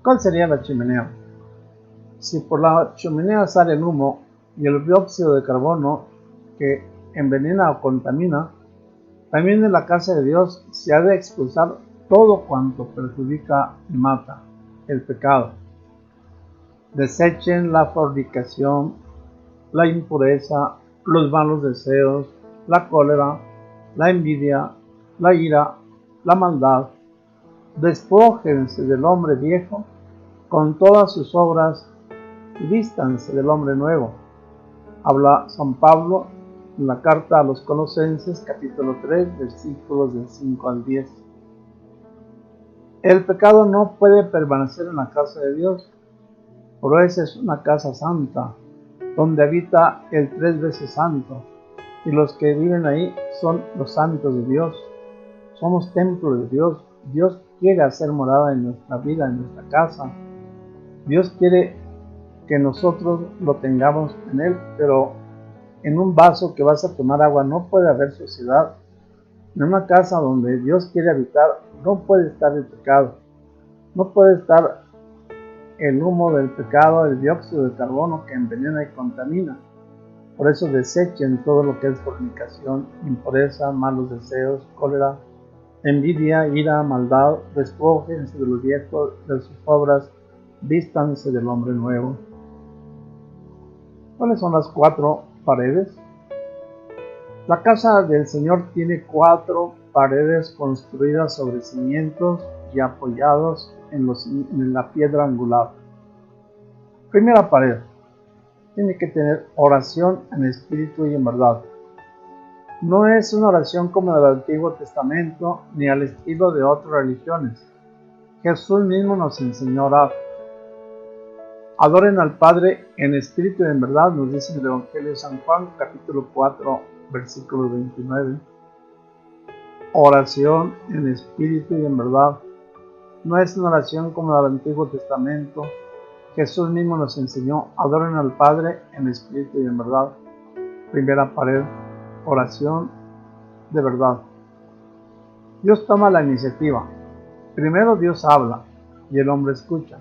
¿Cuál sería la chimenea? Si por la chimenea sale el humo y el dióxido de carbono que envenena o contamina, También en la casa de Dios se ha de expulsar todo cuanto perjudica y mata, el pecado. Desechen la fornicación, la impureza, los malos deseos, la cólera, la envidia, la ira, la maldad. Despójense del hombre viejo con todas sus obras y vístanse del hombre nuevo. Habla San Pablo en la carta a los Colosenses, capítulo 3, versículos del 5 al 10. El pecado no puede permanecer en la casa de Dios, por eso es una casa santa, donde habita el 3 veces santo, y los que viven ahí son los santos de Dios. Somos templo de Dios. Dios quiere hacer morada en nuestra vida, en nuestra casa. Dios quiere que nosotros lo tengamos en Él, pero en un vaso que vas a tomar agua no puede haber suciedad. En una casa donde Dios quiere habitar no puede estar el pecado, no puede estar el humo del pecado, el dióxido de carbono que envenena y contamina. Por eso desechen todo lo que es fornicación, impureza, malos deseos, cólera, envidia, ira, maldad. Despójense de los viejos, de sus obras, vístanse del hombre nuevo. ¿Cuáles son las 4 paredes? La casa del Señor tiene 4 paredes construidas sobre cimientos y apoyados en la piedra angular. Primera pared. Tiene que tener oración en espíritu y en verdad. No es una oración como del Antiguo Testamento ni al estilo de otras religiones. Jesús mismo nos enseñó a orar. Adoren al Padre en espíritu y en verdad, nos dice el Evangelio de San Juan, capítulo 4, versículo 29. Oración en espíritu y en verdad. No es una oración como del Antiguo Testamento. Jesús mismo nos enseñó, adoren al Padre en espíritu y en verdad. Primera pared, oración de verdad. Dios toma la iniciativa. Primero Dios habla y el hombre escucha.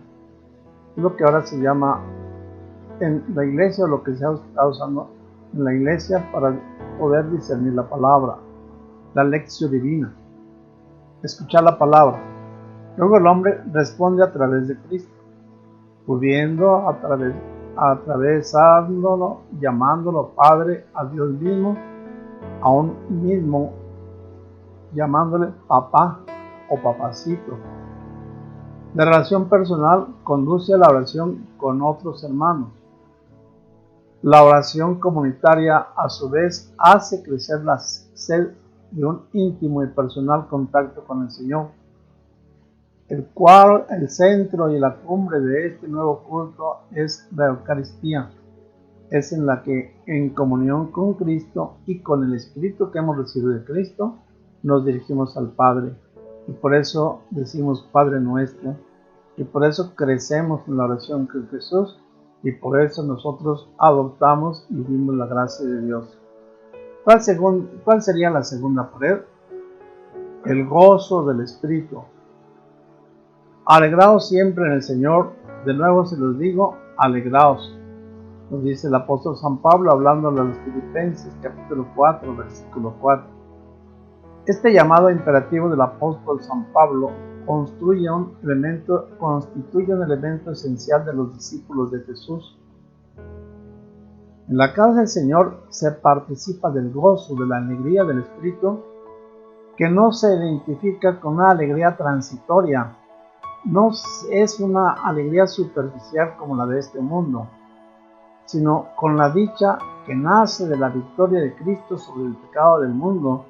Es lo que ahora se llama en la iglesia, lo que se está usando en la iglesia para poder discernir la palabra, la lección divina, escuchar la palabra. Luego el hombre responde a través de Cristo, pudiendo atravesándolo, llamándolo Padre, a Dios mismo, a un mismo, llamándole papá o papacito. La relación personal conduce a la oración con otros hermanos. La oración comunitaria, a su vez, hace crecer la sed de un íntimo y personal contacto con el Señor, el cual el centro y la cumbre de este nuevo culto es la Eucaristía. Es en la que, en comunión con Cristo y con el Espíritu que hemos recibido de Cristo, nos dirigimos al Padre. Y por eso decimos Padre nuestro, y por eso crecemos en la oración con Jesús, y por eso nosotros adoptamos y vivimos la gracia de Dios. ¿Cuál sería la segunda pared? El gozo del Espíritu. Alegraos siempre en el Señor. De nuevo se los digo, alegraos. Nos dice el apóstol San Pablo hablando a los Filipenses, capítulo 4, versículo 4. Este llamado imperativo del apóstol San Pablo constituye un elemento esencial de los discípulos de Jesús. En la casa del Señor se participa del gozo, de la alegría del Espíritu, que no se identifica con una alegría transitoria, no es una alegría superficial como la de este mundo, sino con la dicha que nace de la victoria de Cristo sobre el pecado del mundo,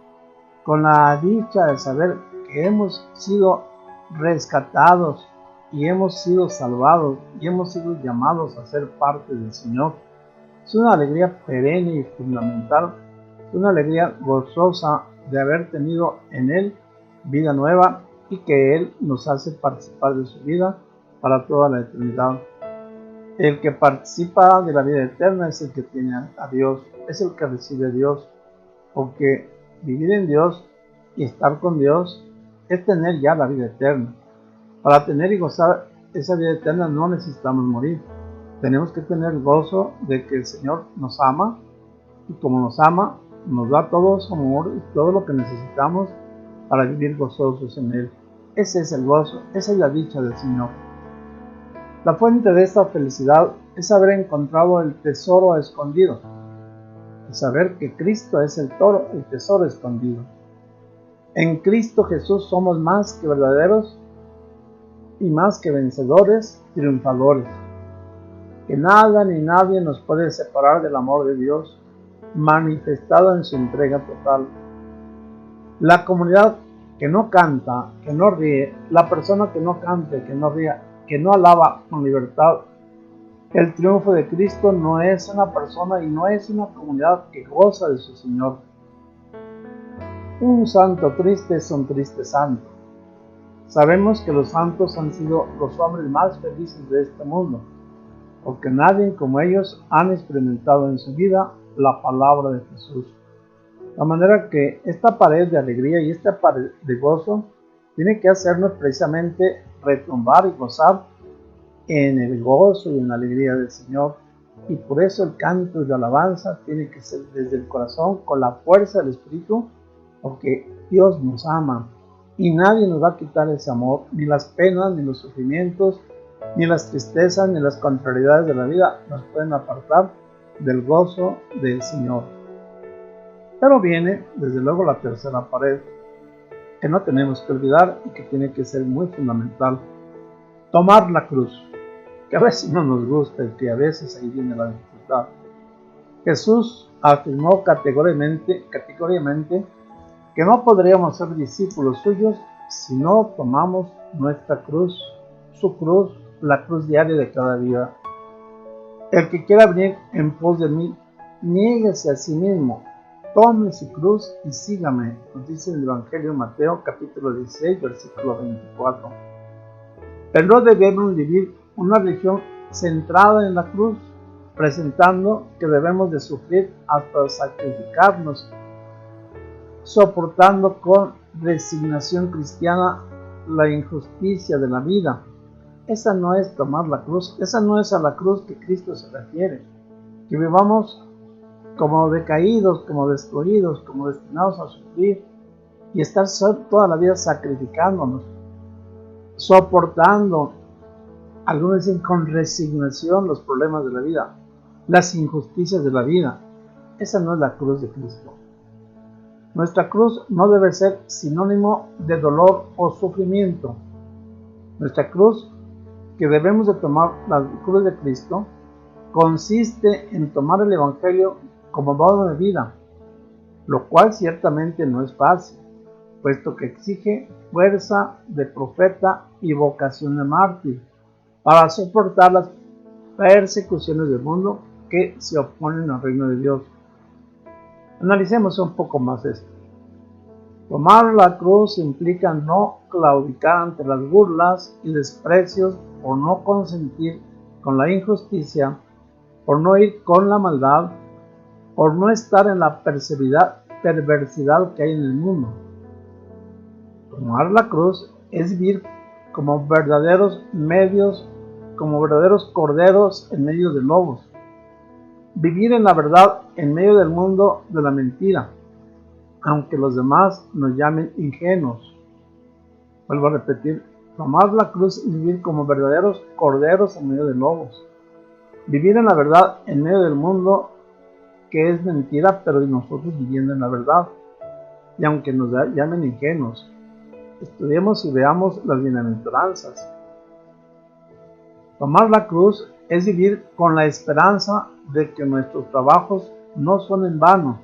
con la dicha de saber que hemos sido rescatados y hemos sido salvados y hemos sido llamados a ser parte del Señor. Es una alegría perenne y fundamental, es una alegría gozosa de haber tenido en Él vida nueva y que Él nos hace participar de su vida para toda la eternidad. El que participa de la vida eterna es el que tiene a Dios, es el que recibe a Dios, porque vivir en Dios y estar con Dios es tener ya la vida eterna. Para tener y gozar esa vida eterna no necesitamos morir. Tenemos que tener gozo de que el Señor nos ama y como nos ama, nos da todo su amor y todo lo que necesitamos para vivir gozosos en Él. Ese es el gozo, esa es la dicha del Señor. La fuente de esta felicidad es haber encontrado el tesoro escondido, y saber que Cristo es el tesoro escondido. En Cristo Jesús somos más que verdaderos y más que vencedores, triunfadores. Que nada ni nadie nos puede separar del amor de Dios, manifestado en su entrega total. La comunidad que no canta, que no ríe, la persona que no cante, que no ría, que no alaba con libertad el triunfo de Cristo, no es una persona y no es una comunidad que goza de su Señor. Un santo triste es un triste santo. Sabemos que los santos han sido los hombres más felices de este mundo, porque nadie como ellos han experimentado en su vida la palabra de Jesús. De manera que esta pared de alegría y esta pared de gozo tiene que hacernos precisamente retumbar y gozar en el gozo y en la alegría del Señor. Y por eso el canto y la alabanza tiene que ser desde el corazón, con la fuerza del Espíritu, porque Dios nos ama y nadie nos va a quitar ese amor, ni las penas, ni los sufrimientos, ni las tristezas, ni las contrariedades de la vida nos pueden apartar del gozo del Señor. Pero viene, desde luego, la tercera pared, que no tenemos que olvidar y que tiene que ser muy fundamental. Tomar la cruz, que a veces no nos gusta y que a veces ahí viene la dificultad. Jesús afirmó categóricamente que no podríamos ser discípulos suyos si no tomamos nuestra cruz, su cruz, la cruz diaria de cada día. El que quiera venir en pos de mí, niéguese a sí mismo, tome su cruz y sígame, nos dice el Evangelio de Mateo, capítulo 16, versículo 24. Pero no debemos vivir una religión centrada en la cruz, presentando que debemos de sufrir hasta sacrificarnos, soportando con resignación cristiana la injusticia de la vida. Esa no es tomar la cruz, esa no es a la cruz que Cristo se refiere. Que vivamos como decaídos, como destruidos, como destinados a sufrir y estar toda la vida sacrificándonos, soportando, algunos dicen con resignación, los problemas de la vida, las injusticias de la vida. Esa no es la cruz de Cristo. Nuestra cruz no debe ser sinónimo de dolor o sufrimiento. Nuestra cruz, que debemos de tomar, la cruz de Cristo, consiste en tomar el Evangelio como modo de vida, lo cual ciertamente no es fácil, puesto que exige fuerza de profeta y vocación de mártir para soportar las persecuciones del mundo que se oponen al reino de Dios. Analicemos un poco más esto. Tomar la cruz implica no claudicar ante las burlas y desprecios, por no consentir con la injusticia, por no ir con la maldad, por no estar en la perversidad que hay en el mundo. Tomar la cruz es vivir como verdaderos corderos en medio de lobos. Vivir en la verdad en medio del mundo de la mentira, aunque los demás nos llamen ingenuos. Vuelvo a repetir, tomar la cruz es vivir como verdaderos corderos en medio de lobos. Vivir en la verdad en medio del mundo que es mentira, pero nosotros viviendo en la verdad. Y aunque nos llamen ingenuos, estudiemos y veamos las bienaventuranzas. Tomar la cruz es vivir con la esperanza de que nuestros trabajos no son en vano.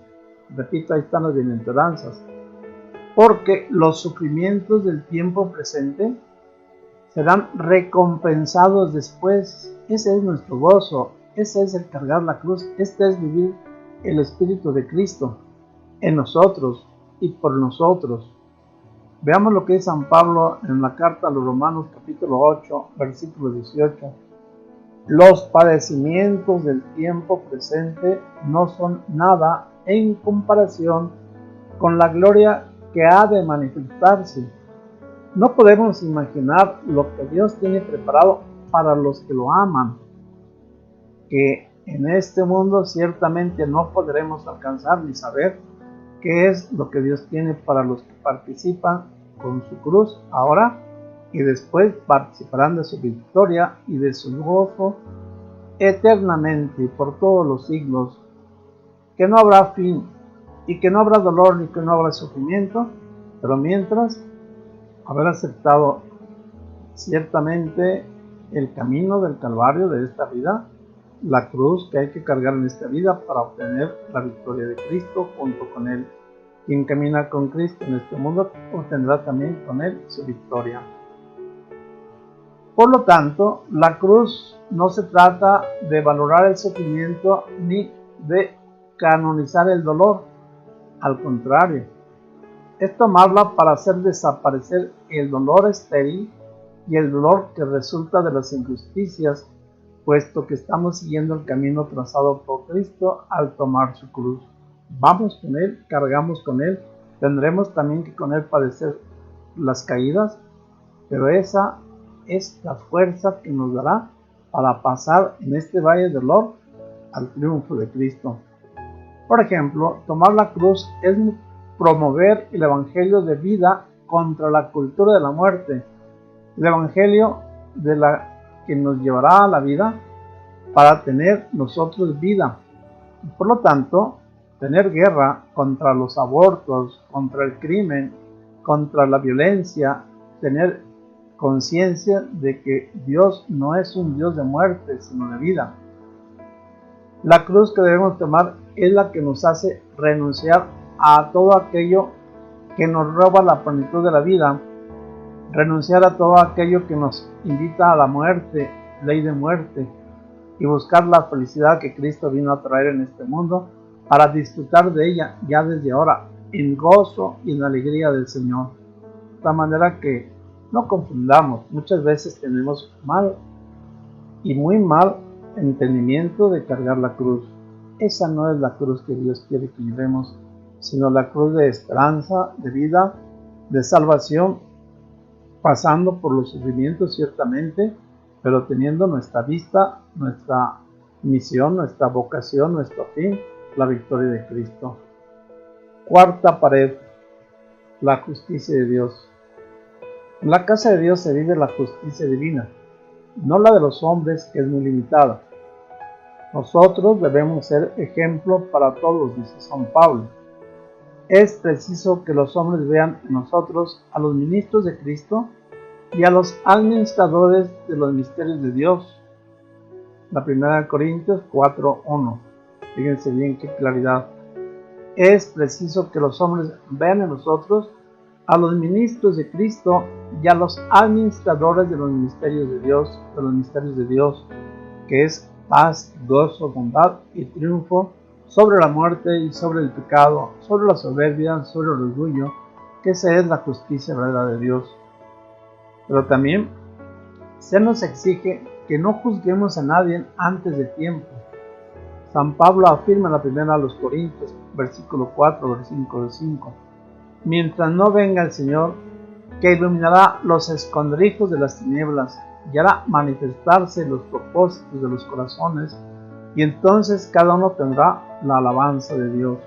Repito, ahí están las bienaventuranzas. Porque los sufrimientos del tiempo presente serán recompensados después. Ese es nuestro gozo, ese es el cargar la cruz, este es vivir el Espíritu de Cristo en nosotros y por nosotros. Veamos lo que dice San Pablo en la carta a los Romanos capítulo 8, versículo 18. Los padecimientos del tiempo presente no son nada en comparación con la gloria que ha de manifestarse. No podemos imaginar lo que Dios tiene preparado para los que lo aman, que en este mundo ciertamente no podremos alcanzar ni saber, qué es lo que Dios tiene para los que participan con su cruz ahora y después participarán de su victoria y de su gozo eternamente y por todos los siglos, que no habrá fin y que no habrá dolor ni que no habrá sufrimiento, pero mientras haber aceptado ciertamente el camino del Calvario de esta vida, la cruz que hay que cargar en esta vida para obtener la victoria de Cristo junto con Él. Quien camina con Cristo en este mundo obtendrá también con Él su victoria. Por lo tanto, la cruz no se trata de valorar el sufrimiento ni de canonizar el dolor. Al contrario, es tomarla para hacer desaparecer el dolor estéril y el dolor que resulta de las injusticias, puesto que estamos siguiendo el camino trazado por Cristo al tomar su cruz. Vamos con Él, cargamos con Él, tendremos también que con Él padecer las caídas, pero esa es la fuerza que nos dará para pasar en este valle de dolor al triunfo de Cristo. Por ejemplo, tomar la cruz es promover el evangelio de vida contra la cultura de la muerte, el evangelio de la que nos llevará a la vida para tener nosotros vida. Y por lo tanto, tener guerra contra los abortos, contra el crimen, contra la violencia, tener conciencia de que Dios no es un Dios de muerte, sino de vida. La cruz que debemos tomar es la que nos hace renunciar a todo aquello que nos roba la plenitud de la vida, renunciar a todo aquello que nos invita a la muerte, ley de muerte, y buscar la felicidad que Cristo vino a traer en este mundo para disfrutar de ella ya desde ahora, en gozo y en alegría del Señor. De tal manera que no confundamos, muchas veces tenemos mal y muy mal entendimiento de cargar la cruz. Esa no es la cruz que Dios quiere que llevemos, sino la cruz de esperanza, de vida, de salvación, pasando por los sufrimientos ciertamente, pero teniendo nuestra vista, nuestra misión, nuestra vocación, nuestro fin, la victoria de Cristo. Cuarta pared, la justicia de Dios. En la casa de Dios se vive la justicia divina, no la de los hombres, que es muy limitada. Nosotros debemos ser ejemplo para todos, dice San Pablo. Es preciso que los hombres vean en nosotros a los ministros de Cristo y a los administradores de los misterios de Dios. La 1 Corintios 4:1. Fíjense bien qué claridad. Es preciso que los hombres vean en nosotros a los ministros de Cristo y a los administradores de los misterios de Dios, que es paz, gozo, bondad y triunfo sobre la muerte y sobre el pecado, sobre la soberbia, sobre el orgullo, que esa es la justicia verdadera de Dios. Pero también se nos exige que no juzguemos a nadie antes de tiempo. San Pablo afirma en la primera a los Corintios, versículo 4, versículo 5. Mientras no venga el Señor, que iluminará los escondrijos de las tinieblas y hará manifestarse los propósitos de los corazones, y entonces cada uno tendrá la alabanza de Dios.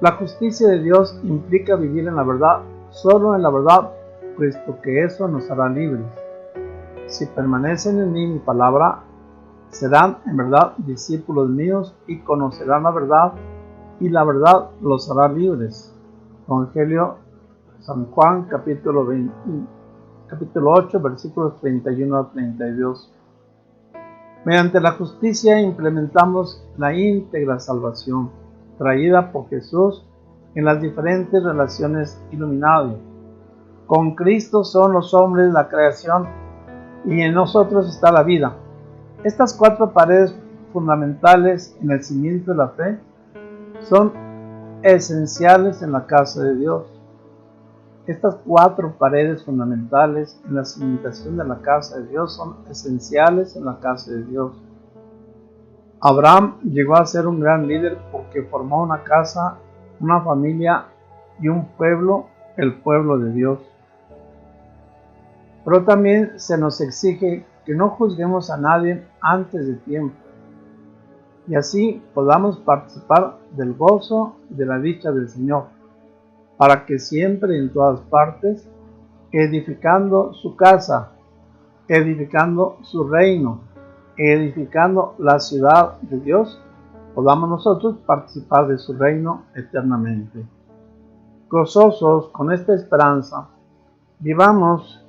La justicia de Dios implica vivir en la verdad, solo en la verdad, puesto que eso nos hará libres. Si permanecen en mí mi palabra, serán en verdad discípulos míos y conocerán la verdad, y la verdad los hará libres. Evangelio San Juan, capítulo 8, versículos 31 a 32. Mediante la justicia implementamos la íntegra salvación, traída por Jesús en las diferentes relaciones iluminadas. Con Cristo son los hombres la creación y en nosotros está la vida. Estas cuatro paredes fundamentales en el cimiento de la fe son esenciales en la casa de Dios. Estas cuatro paredes fundamentales en la cimentación de la casa de Dios son esenciales en la casa de Dios. Abraham llegó a ser un gran líder porque formó una casa, una familia y un pueblo, el pueblo de Dios. Pero también se nos exige que no juzguemos a nadie antes de tiempo. y así podamos participar del gozo y de la dicha del Señor, para que siempre y en todas partes, edificando su casa, edificando su reino, edificando la ciudad de Dios, podamos nosotros participar de su reino eternamente. Gozosos con esta esperanza, vivamos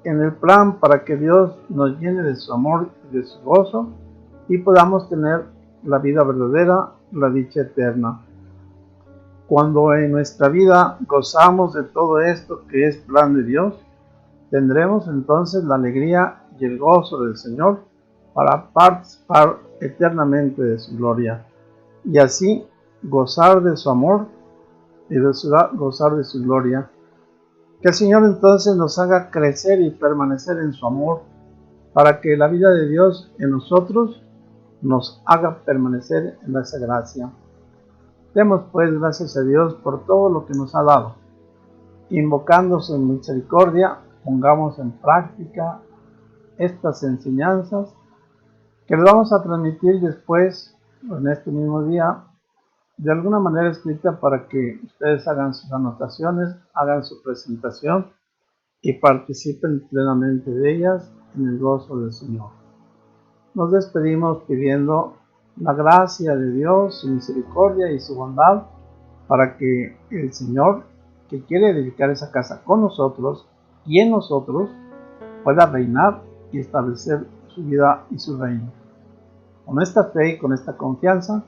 en el plan para que Dios nos llene de su amor y de su gozo y podamos tener la vida verdadera, la dicha eterna. Cuando en nuestra vida gozamos de todo esto que es plan de Dios, tendremos entonces la alegría y el gozo del Señor para participar eternamente de su gloria y así gozar de su amor y gozar de su gloria. Que el Señor entonces nos haga crecer y permanecer en su amor para que la vida de Dios en nosotros nos haga permanecer en esa gracia. Demos pues gracias a Dios por todo lo que nos ha dado. Invocando su misericordia, pongamos en práctica estas enseñanzas que les vamos a transmitir después, en este mismo día, de alguna manera escrita para que ustedes hagan sus anotaciones, hagan su presentación y participen plenamente de ellas en el gozo del Señor. Nos despedimos pidiendo la gracia de Dios, su misericordia y su bondad para que el Señor, que quiere edificar esa casa con nosotros y en nosotros, pueda reinar y establecer su vida y su reino. Con esta fe y con esta confianza,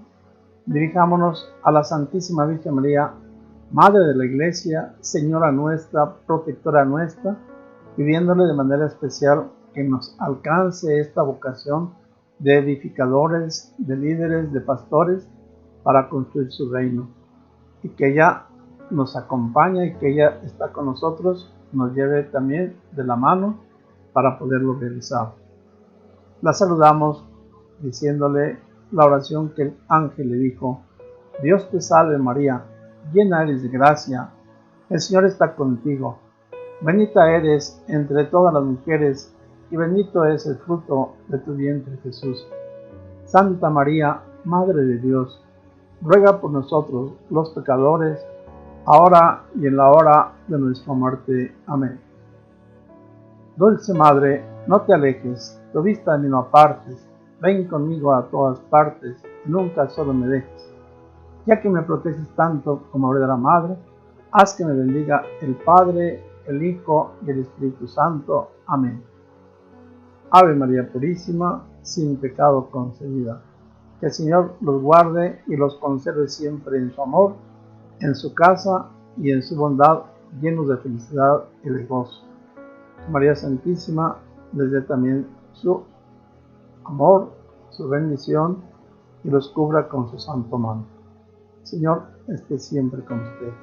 dirijámonos a la Santísima Virgen María, Madre de la Iglesia, Señora nuestra, protectora nuestra, pidiéndole de manera especial que nos alcance esta vocación de edificadores, de líderes, de pastores, para construir su reino, y que ella nos acompañe y que ella está con nosotros, nos lleve también de la mano para poderlo realizar. La saludamos diciéndole la oración que el ángel le dijo: Dios te salve María, llena eres de gracia, el Señor está contigo, bendita eres entre todas las mujeres, y bendito es el fruto de tu vientre Jesús. Santa María, Madre de Dios, ruega por nosotros los pecadores, ahora y en la hora de nuestra muerte. Amén. Dulce Madre, no te alejes, tu vista ni no apartes, ven conmigo a todas partes, nunca solo me dejes. Ya que me proteges tanto como verdadera Madre, haz que me bendiga el Padre, el Hijo y el Espíritu Santo. Amén. Ave María Purísima, sin pecado concebida. Que el Señor los guarde y los conserve siempre en su amor, en su casa y en su bondad, llenos de felicidad y de gozo. María Santísima les dé también su amor, su bendición y los cubra con su santo manto. Señor esté siempre con ustedes.